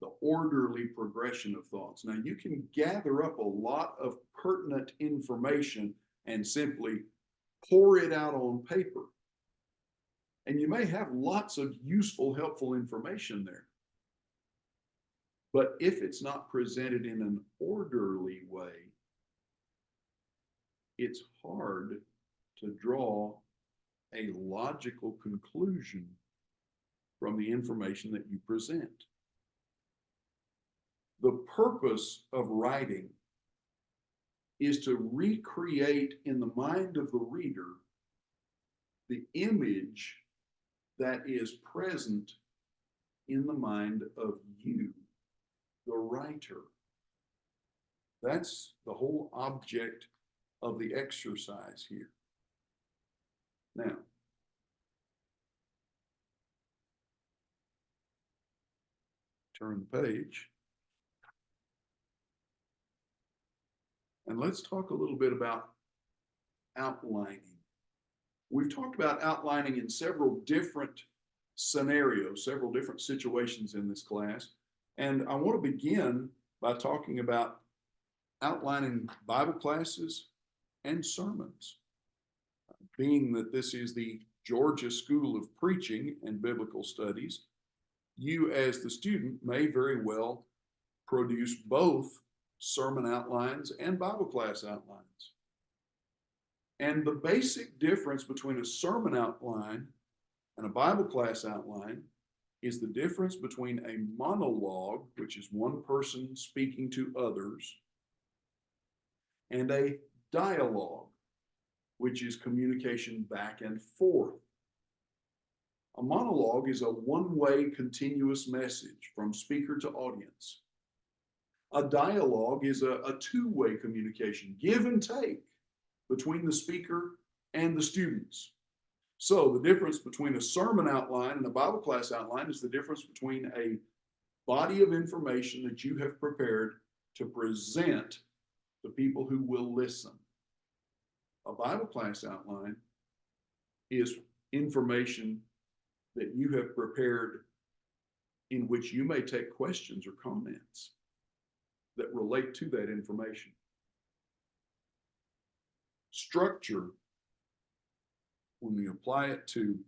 the orderly progression of thoughts. Now, you can gather up a lot of pertinent information and simply pour it out on paper. And you may have lots of useful, helpful information there. But if it's not presented in an orderly way, it's hard to draw a logical conclusion from the information that you present. The purpose of writing is to recreate in the mind of the reader the image that is present in the mind of you, the writer. That's the whole object of the exercise here. Now, turn the page. And let's talk a little bit about outlining. We've talked about outlining in several different scenarios, several different situations in this class. And I want to begin by talking about outlining Bible classes and sermons. Being that this is the Georgia School of Preaching and Biblical Studies, you as the student may very well produce both sermon outlines and Bible class outlines. And the basic difference between a sermon outline and a Bible class outline is the difference between a monologue, which is one person speaking to others, and a dialogue, which is communication back and forth. A monologue is a one-way continuous message from speaker to audience. A dialogue is a two-way communication, give and take, between the speaker and the students. So the difference between a sermon outline and a Bible class outline is the difference between a body of information that you have prepared to present to people who will listen. A Bible class outline is information that you have prepared in which you may take questions or comments that relate to that information. Structure, when we apply it to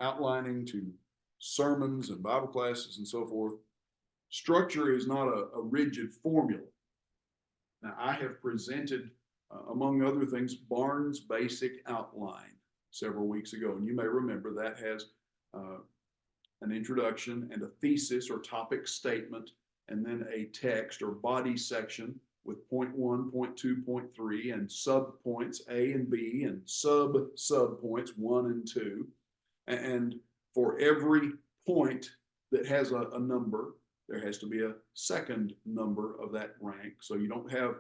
outlining, to sermons and Bible classes and so forth, structure is not a rigid formula. Now, I have presented, among other things, Barnes' Basic Outline several weeks ago, and you may remember that has an introduction and a thesis or topic statement, and then a text or body section with point 1, point 2, point 3, and sub points A and B, and sub points 1 and 2. And for every point that has a number, there has to be a second number of that rank. So you don't have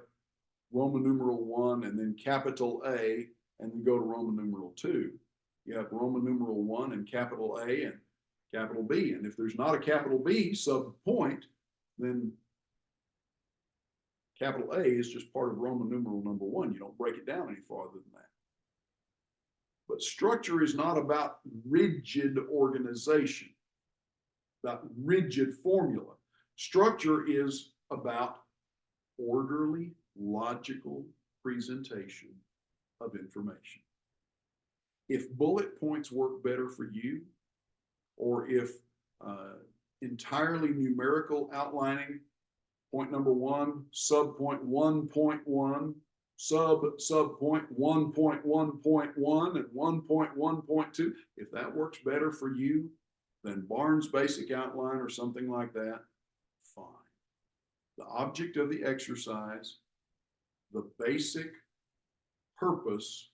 Roman numeral 1 and then capital A and then go to Roman numeral 2. You have Roman numeral 1 and capital A and capital B. And if there's not a capital B sub point, then capital A is just part of Roman numeral number 1. You don't break it down any farther than that. But structure is not about rigid organization, about rigid formula. Structure is about orderly, logical presentation of information. If bullet points work better for you, or if entirely numerical outlining, point number 1, sub point 1.1, sub point 1.1.1, and 1.1.2, if that works better for you than Barnes' Basic Outline or something like that, fine. The object of the exercise, the basic purpose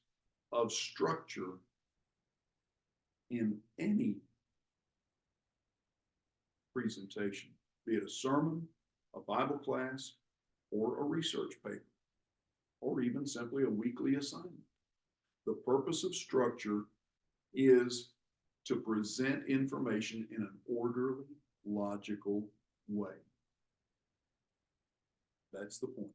of structure in any presentation, be it a sermon, a Bible class, or a research paper, or even simply a weekly assignment. The purpose of structure is to present information in an orderly, logical way. That's the point.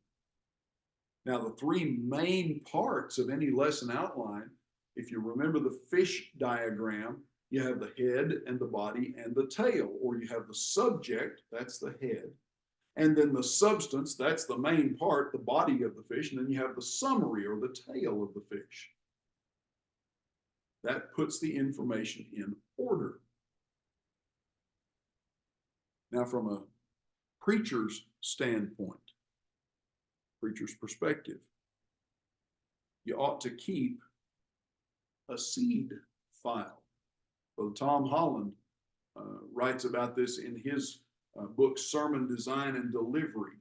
Now, the three main parts of any lesson outline, if you remember the fish diagram, you have the head and the body and the tail, or you have the subject, that's the head, and then the substance, that's the main part, the body of the fish, and then you have the summary or the tail of the fish. That puts the information in order. Now, from a preacher's standpoint, preacher's perspective, you ought to keep a seed file. Brother Tom Holland writes about this in his book, Sermon Design and Delivery.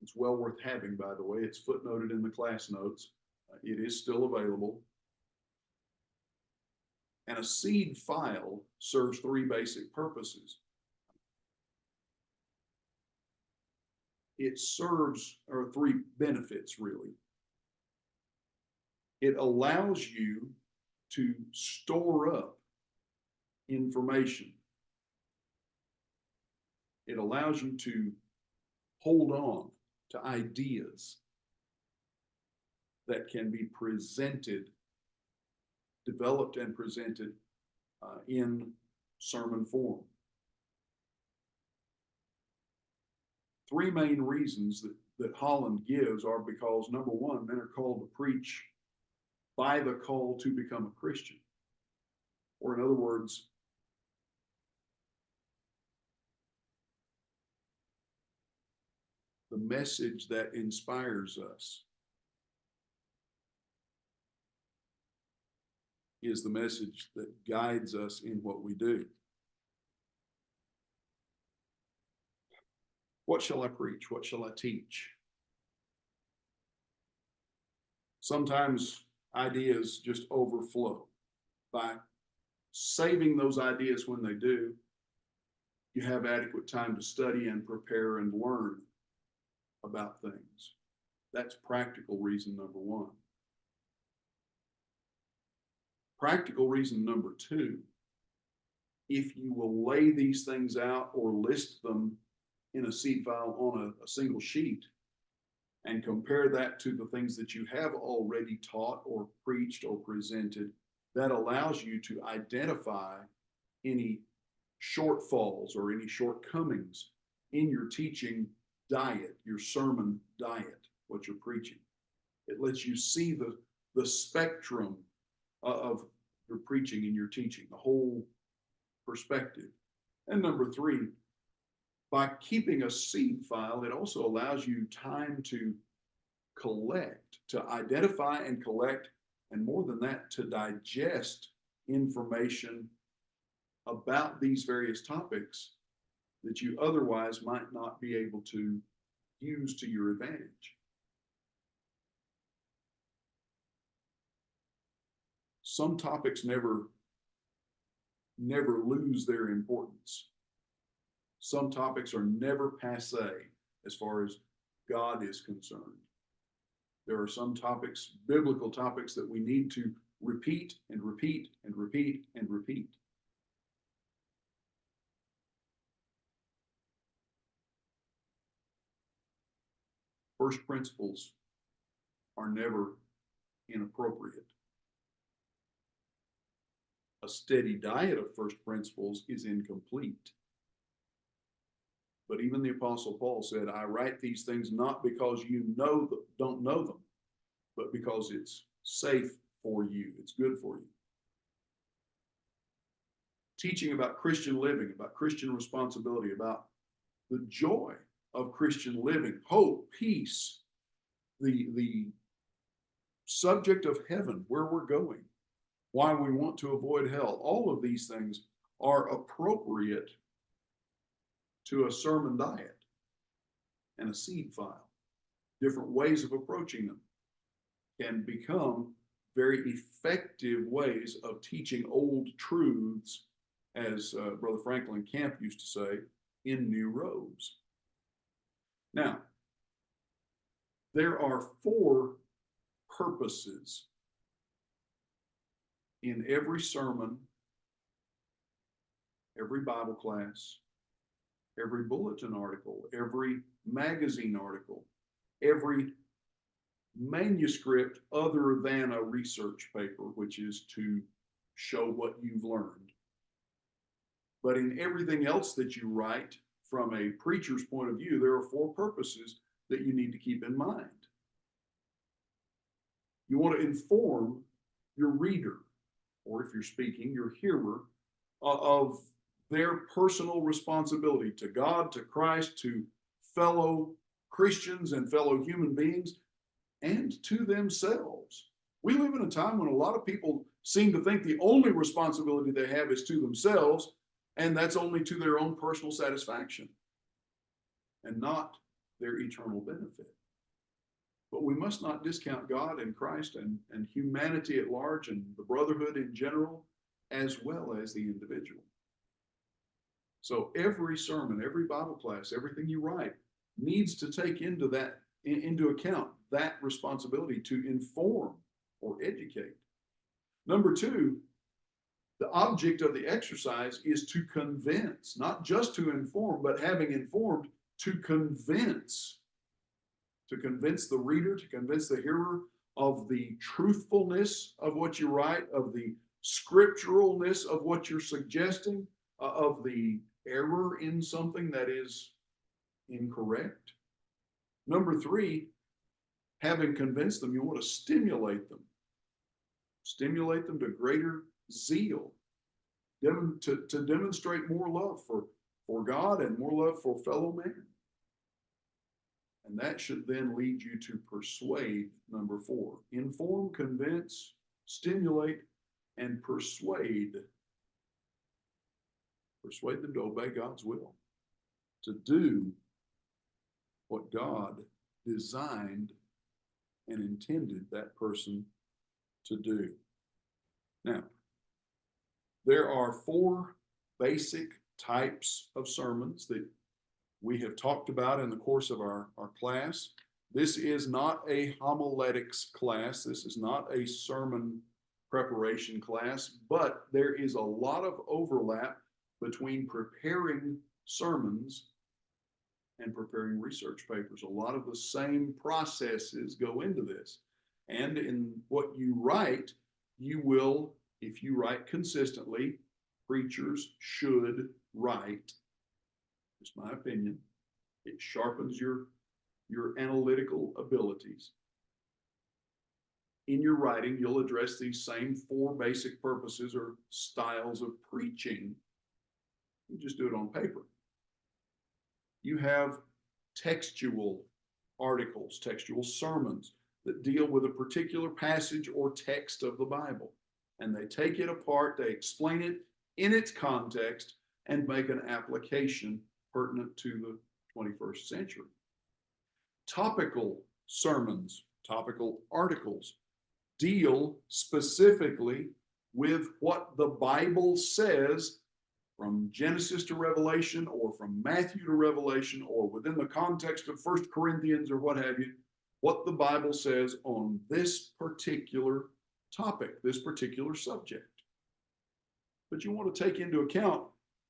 It's well worth having, by the way. It's footnoted in the class notes. It is still available. And a seed file serves three basic purposes. It serves, or three benefits really. It allows you to store up information. It allows you to hold on to ideas. that can be presented, developed and presented in sermon form. Three main reasons that Holland gives are because, number one, men are called to preach by the call to become a Christian. Or in other words, the message that inspires us is the message that guides us in what we do. What shall I preach? What shall I teach? Sometimes ideas just overflow. By saving those ideas when they do, you have adequate time to study and prepare and learn about things. That's practical reason number one. Practical reason number two, if you will lay these things out or list them in a seed file on a single sheet and compare that to the things that you have already taught or preached or presented, that allows you to identify any shortfalls or any shortcomings in your teaching diet, your sermon diet, what you're preaching. It lets you see the spectrum of your preaching and your teaching, the whole perspective. And number three, by keeping a seed file, it also allows you time to collect, to identify and collect, and more than that, to digest information about these various topics that you otherwise might not be able to use to your advantage. Some topics never lose their importance. Some topics are never passé as far as God is concerned. There are some topics, biblical topics, that we need to repeat and repeat and repeat and repeat. First principles are never inappropriate. A steady diet of first principles is incomplete. But even the Apostle Paul said, I write these things not because you don't know them, but because it's safe for you. It's good for you. Teaching about Christian living, about Christian responsibility, about the joy of Christian living, hope, peace, the subject of heaven, where we're going, why we want to avoid hell. All of these things are appropriate to a sermon diet and a seed file. Different ways of approaching them can become very effective ways of teaching old truths, as Brother Franklin Camp used to say, in new robes. Now, there are 4 purposes in every sermon, every Bible class, every bulletin article, every magazine article, every manuscript other than a research paper, which is to show what you've learned. But in everything else that you write, from a preacher's point of view, there are 4 purposes that you need to keep in mind. You want to inform your reader, or if you're speaking, your hearer, of their personal responsibility to God, to Christ, to fellow Christians and fellow human beings, and to themselves. We live in a time when a lot of people seem to think the only responsibility they have is to themselves, and that's only to their own personal satisfaction and not their eternal benefit. But we must not discount God and Christ and humanity at large and the brotherhood in general, as well as the individual. So every sermon, every Bible class, everything you write needs to take into account that responsibility to inform or educate. Number 2, the object of the exercise is to convince, not just to inform, but having informed, to convince the reader, to convince the hearer of the truthfulness of what you write, of the scripturalness of what you're suggesting, of the error in something that is incorrect. Number three, having convinced them, you want to stimulate them to greater zeal, to demonstrate more love for God and more love for fellow men. And that should then lead you to persuade, number four. Inform, convince, stimulate, and persuade. Persuade them to obey God's will, to do what God designed and intended that person to do. Now, there are four basic types of sermons that we have talked about in the course of our class. This is not a homiletics class. This is not a sermon preparation class, but there is a lot of overlap between preparing sermons and preparing research papers. A lot of the same processes go into this. And in what you write, you will, if you write consistently, preachers should write. Just my opinion. It sharpens your analytical abilities. In your writing, you'll address these same four basic purposes or styles of preaching. You just do it on paper. You have textual articles, textual sermons that deal with a particular passage or text of the Bible. And they take it apart, they explain it in its context, and make an application pertinent to the 21st century. Topical sermons, topical articles deal specifically with what the Bible says from Genesis to Revelation, or from Matthew to Revelation, or within the context of 1 Corinthians or what have you, what the Bible says on this particular topic, this particular subject. But you want to take into account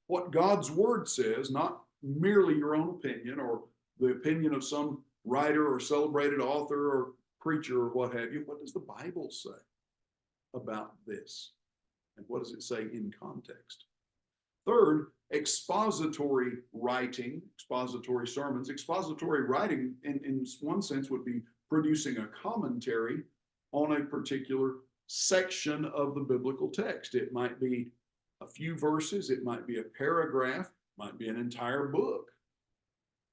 what God's word says, not merely your own opinion or the opinion of some writer or celebrated author or preacher or what have you. What does the Bible say about this? And what does it say in context? Third, expository writing, expository sermons. Expository writing, in one sense, would be producing a commentary on a particular section of the biblical text. It might be a few verses, it might be a paragraph, might be an entire book,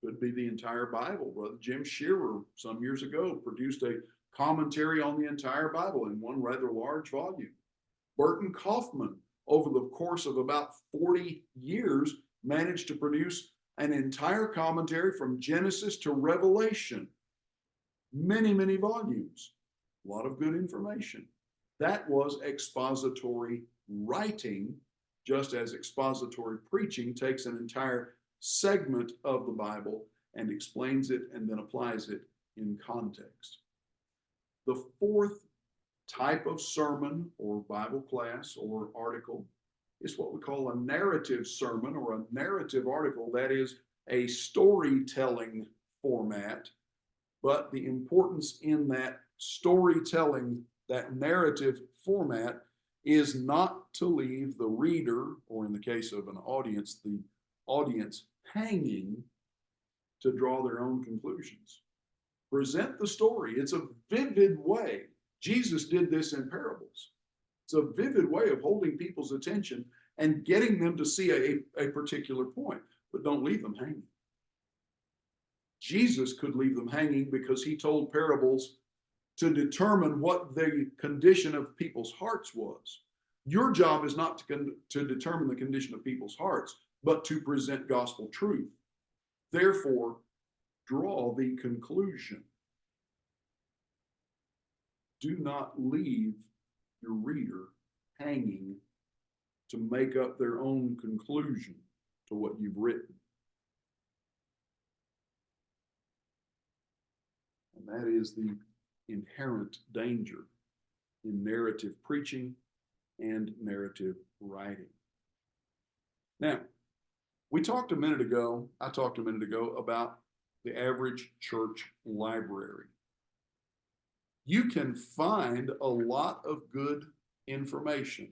could be the entire Bible. Brother Jim Shearer, some years ago, produced a commentary on the entire Bible in one rather large volume. Burton Kaufman, over the course of about 40 years, managed to produce an entire commentary from Genesis to Revelation. Many, many volumes. A lot of good information. That was expository writing, just as expository preaching takes an entire segment of the Bible and explains it and then applies it in context. The fourth type of sermon or Bible class or article is what we call a narrative sermon or a narrative article. That is a storytelling format, but the importance in that storytelling, that narrative format, is not to leave the reader, or in the case of an audience, the audience hanging to draw their own conclusions. Present the story. It's a vivid way. Jesus did this in parables. It's a vivid way of holding people's attention and getting them to see a particular point, but don't leave them hanging. Jesus could leave them hanging because he told parables to determine what the condition of people's hearts was. Your job is not to determine the condition of people's hearts, but to present gospel truth. Therefore, draw the conclusion. Do not leave your reader hanging to make up their own conclusion to what you've written. And that is the inherent danger in narrative preaching and narrative writing. Now, I talked a minute ago about the average church library. You can find a lot of good information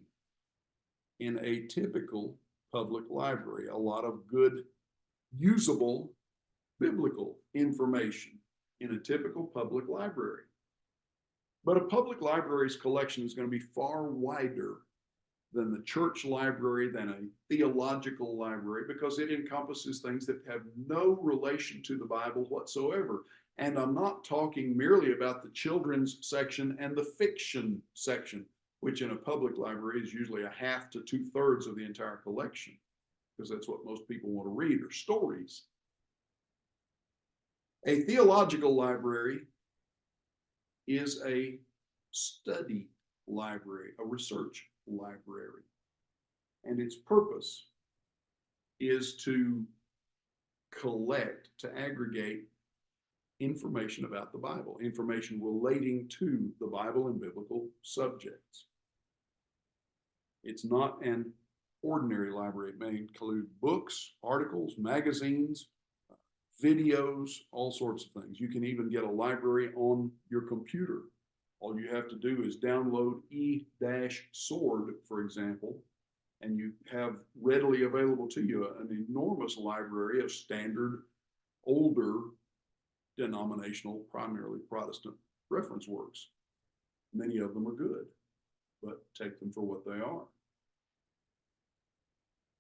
in a typical public library, a lot of good, usable biblical information in a typical public library. But a public library's collection is going to be far wider than the church library, than a theological library, because it encompasses things that have no relation to the Bible whatsoever. And I'm not talking merely about the children's section and the fiction section, which in a public library is usually a half to 2/3 of the entire collection, because that's what most people want to read, are stories. A theological library is a study library, a research library. And its purpose is to collect, to aggregate information about the Bible, information relating to the Bible and biblical subjects. It's not an ordinary library. It may include books, articles, magazines, videos, all sorts of things. You can even get a library on your computer. All you have to do is download e-sword, for example, and you have readily available to you an enormous library of standard, older, denominational, primarily Protestant reference works. Many of them are good, but take them for what they are.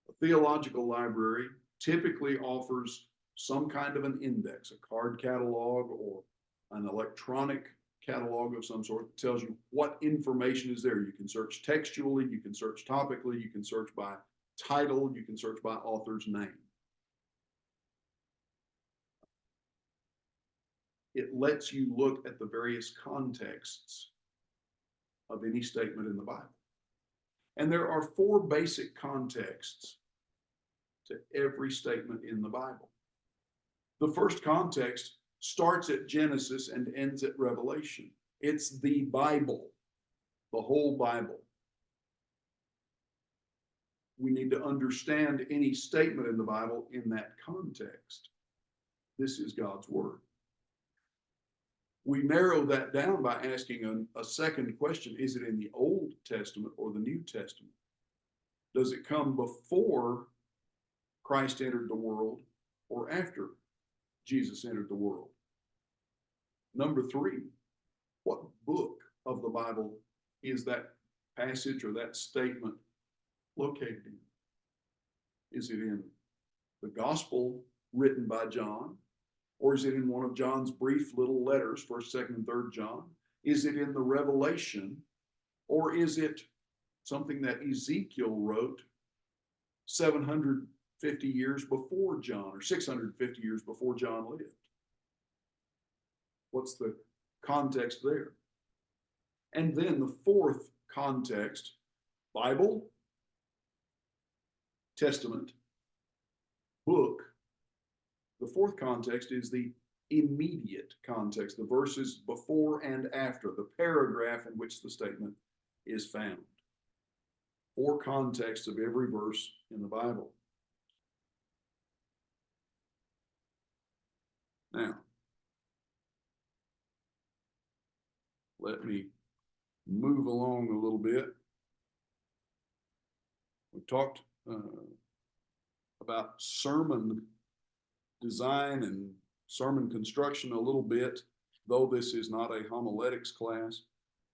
A theological library typically offers some kind of an index, a card catalog or an electronic catalog of some sort that tells you what information is there. You can search textually, you can search topically, you can search by title, you can search by author's name. It lets you look at the various contexts of any statement in the Bible. And there are 4 basic contexts to every statement in the Bible. The first context starts at Genesis and ends at Revelation. It's the Bible, the whole Bible. We need to understand any statement in the Bible in that context. This is God's Word. We narrow that down by asking a second question. Is it in the Old Testament or the New Testament? Does it come before Christ entered the world or after Jesus entered the world? Number 3, what book of the Bible is that passage or that statement located in? Is it in the gospel written by John? Or is it in one of John's brief little letters, 1st, 2nd, and 3rd John? Is it in the Revelation? Or is it something that Ezekiel wrote 750 years before John, or 650 years before John lived? What's the context there? And then the 4th context, Bible, Testament, book. The 4th context is the immediate context, the verses before and after, the paragraph in which the statement is found. 4 contexts of every verse in the Bible. Now, let me move along a little bit. We talked about sermon design and sermon construction a little bit, though this is not a homiletics class.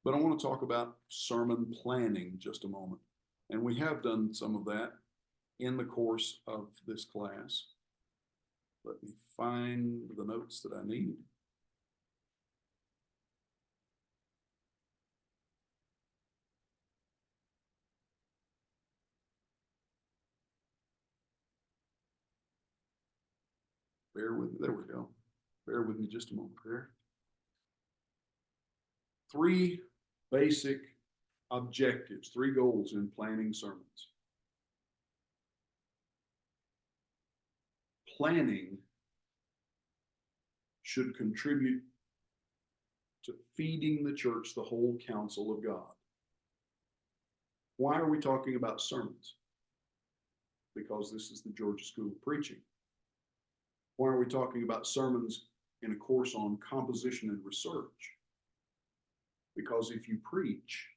But I want to talk about sermon planning just a moment. And we have done some of that in the course of this class. Let me find the notes that I need. Bear with me. There we go. Bear with me just a moment there. 3 basic objectives, 3 goals in planning sermons. Planning should contribute to feeding the church the whole counsel of God. Why are we talking about sermons? Because this is the Georgia School of Preaching. Why are we talking about sermons in a course on composition and research? Because if you preach,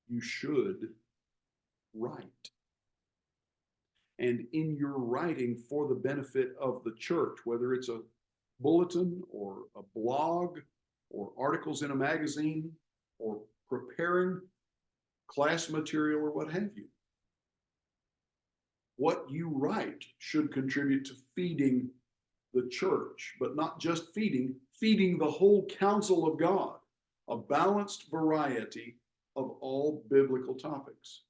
you should write. And in your writing for the benefit of the church, whether it's a bulletin or a blog or articles in a magazine or preparing class material or what have you, what you write should contribute to feeding the church, but not just feeding the whole counsel of God, a balanced variety of all biblical topics.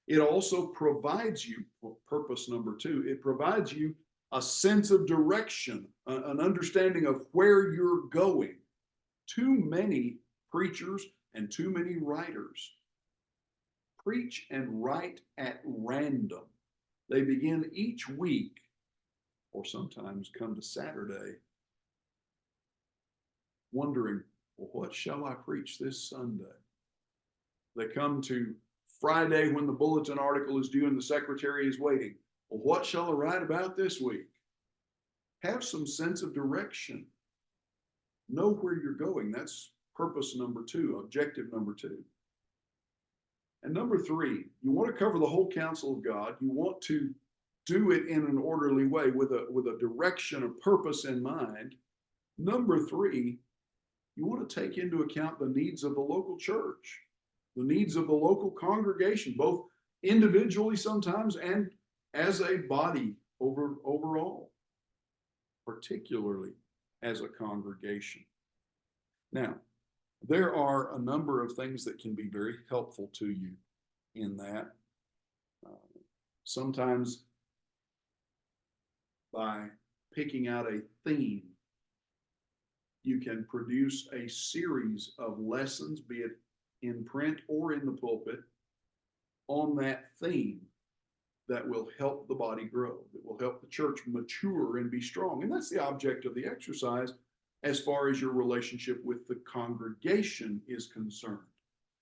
It also provides you, purpose number 2, it provides you a sense of direction, an understanding of where you're going. Too many preachers and too many writers preach and write at random. They begin each week, or sometimes come to Saturday, wondering, well, what shall I preach this Sunday? They come to Friday when the bulletin article is due and the secretary is waiting. Well, what shall I write about this week? Have some sense of direction. Know where you're going. That's purpose number 2, objective number 2. And number 3, you want to cover the whole counsel of God. You want to do it in an orderly way with a direction, a purpose in mind. Number 3, you want to take into account the needs of the local church, the needs of the local congregation, both individually sometimes and as a body overall, particularly as a congregation. Now, there are a number of things that can be very helpful to you in that. Sometimes by picking out a theme, you can produce a series of lessons, be it in print or in the pulpit, on that theme that will help the body grow, that will help the church mature and be strong. And that's the object of the exercise as far as your relationship with the congregation is concerned.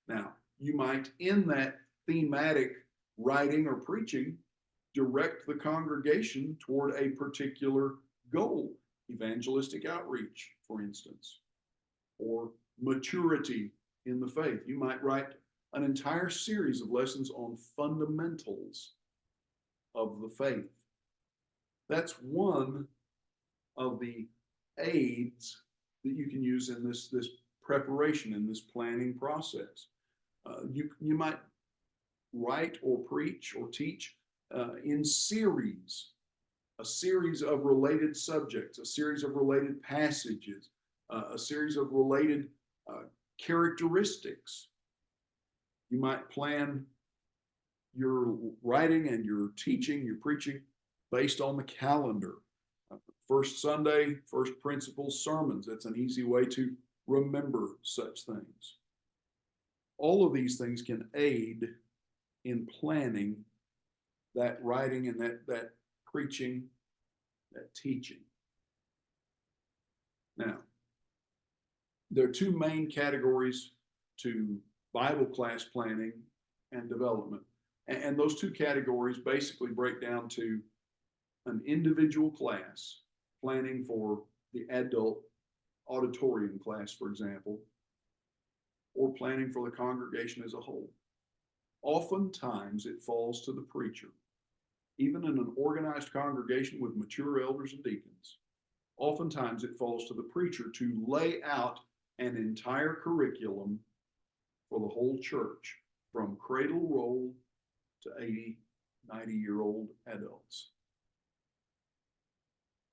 Now, you might, in that thematic writing or preaching, direct the congregation toward a particular goal, evangelistic outreach, for instance, or maturity in the faith. You might write an entire series of lessons on fundamentals of the faith. That's one of the aids that you can use in this preparation, in this planning process. You might write or preach or teach in series, a series of related subjects, a series of related passages, a series of related characteristics. You might plan your writing and your teaching, your preaching based on the calendar. First Sunday, first principles sermons. That's an easy way to remember such things. All of these things can aid in planning that writing and that preaching, that teaching. Now, there are 2 main categories to Bible class planning and development. And those 2 categories basically break down to an individual class, planning for the adult auditorium class, for example, or planning for the congregation as a whole. Oftentimes it falls to the preacher, even in an organized congregation with mature elders and deacons. Oftentimes it falls to the preacher to lay out an entire curriculum for the whole church, from cradle roll to 80, 90-year-old adults.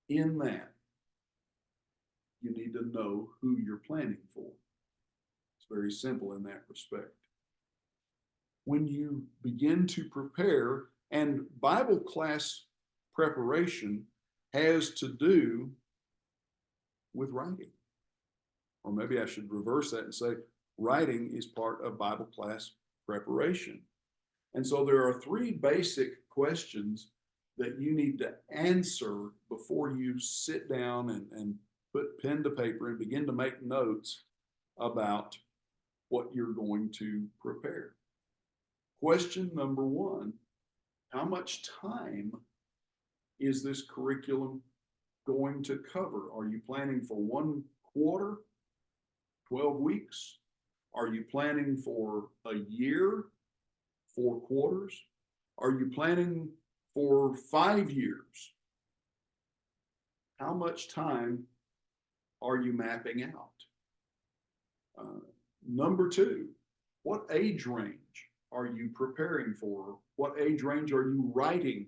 In that, you need to know who you're planning for. It's very simple in that respect. When you begin to prepare, and Bible class preparation has to do with writing. Or maybe I should reverse that and say writing is part of Bible class preparation. And so there are 3 basic questions that you need to answer before you sit down and put pen to paper and begin to make notes about what you're going to prepare. Question number 1, how much time is this curriculum going to cover? Are you planning for 1 quarter, 12 weeks? Are you planning for a year, 4 quarters? Are you planning for 5 years? How much time are you mapping out? Number two, what age range are you preparing for? What age range are you writing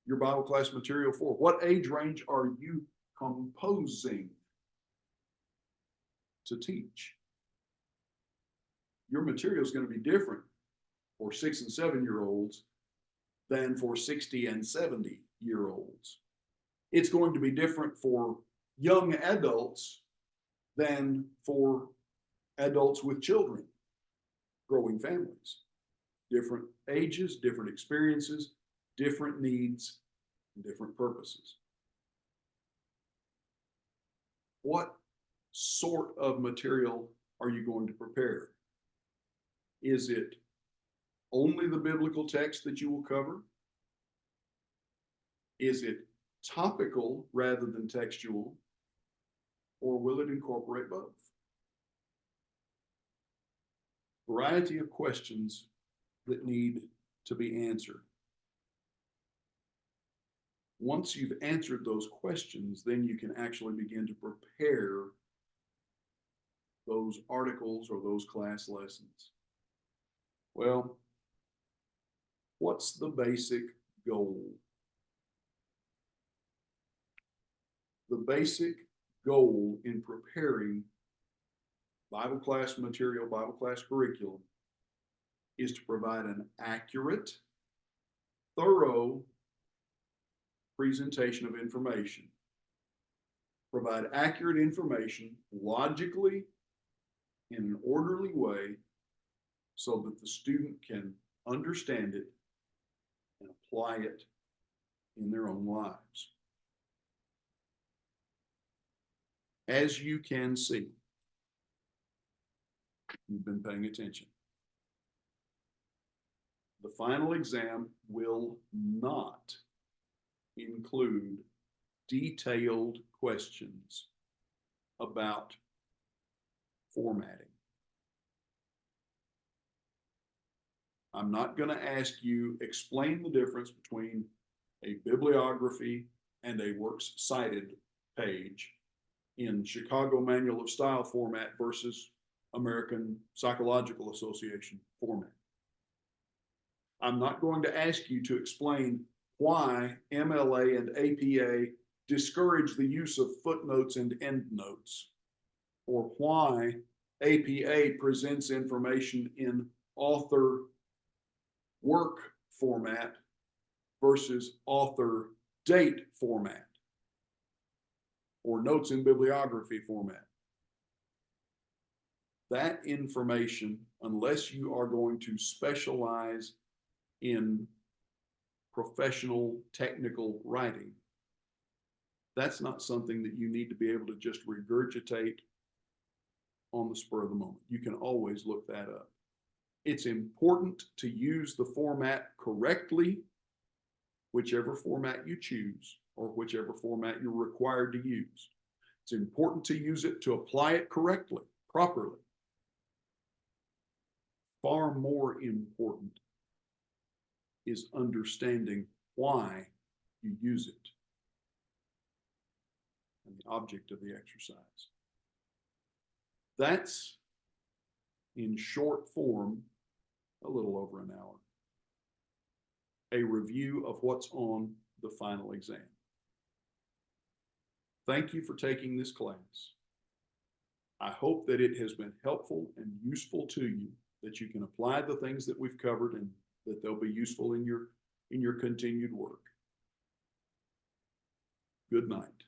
your Bible class material for? What age range are you composing to teach? Your material is going to be different for 6 and 7-year-olds than for 60 and 70-year-olds. It's going to be different for young adults than for adults with children, growing families. Different ages, different experiences, different needs, and different purposes. What sort of material are you going to prepare? Is it only the biblical text that you will cover? Is it topical rather than textual? Or will it incorporate both? Variety of questions that need to be answered. Once you've answered those questions, then you can actually begin to prepare those articles or those class lessons. Well, what's the basic goal? The basic goal in preparing Bible class material, Bible class curriculum, is to provide an accurate, thorough presentation of information. Provide accurate information logically in an orderly way so that the student can understand it and apply it in their own lives. As you can see, you've been paying attention. The final exam will not include detailed questions about formatting. I'm not going to ask you explain the difference between a bibliography and a works cited page in Chicago Manual of Style format versus American Psychological Association format. I'm not going to ask you to explain why MLA and APA discourage the use of footnotes and endnotes, or why APA presents information in author work format versus author date format, or notes in bibliography format. That information, unless you are going to specialize in professional technical writing, that's not something that you need to be able to just regurgitate on the spur of the moment. You can always look that up. It's important to use the format correctly, whichever format you choose or whichever format you're required to use. It's important to use it to apply it correctly, properly. Far more important is understanding why you use it and the object of the exercise. That's, in short form, a little over an hour, a review of what's on the final exam. Thank you for taking this class. I hope that it has been helpful and useful to you, that you can apply the things that we've covered and that they'll be useful in your continued work. Good night.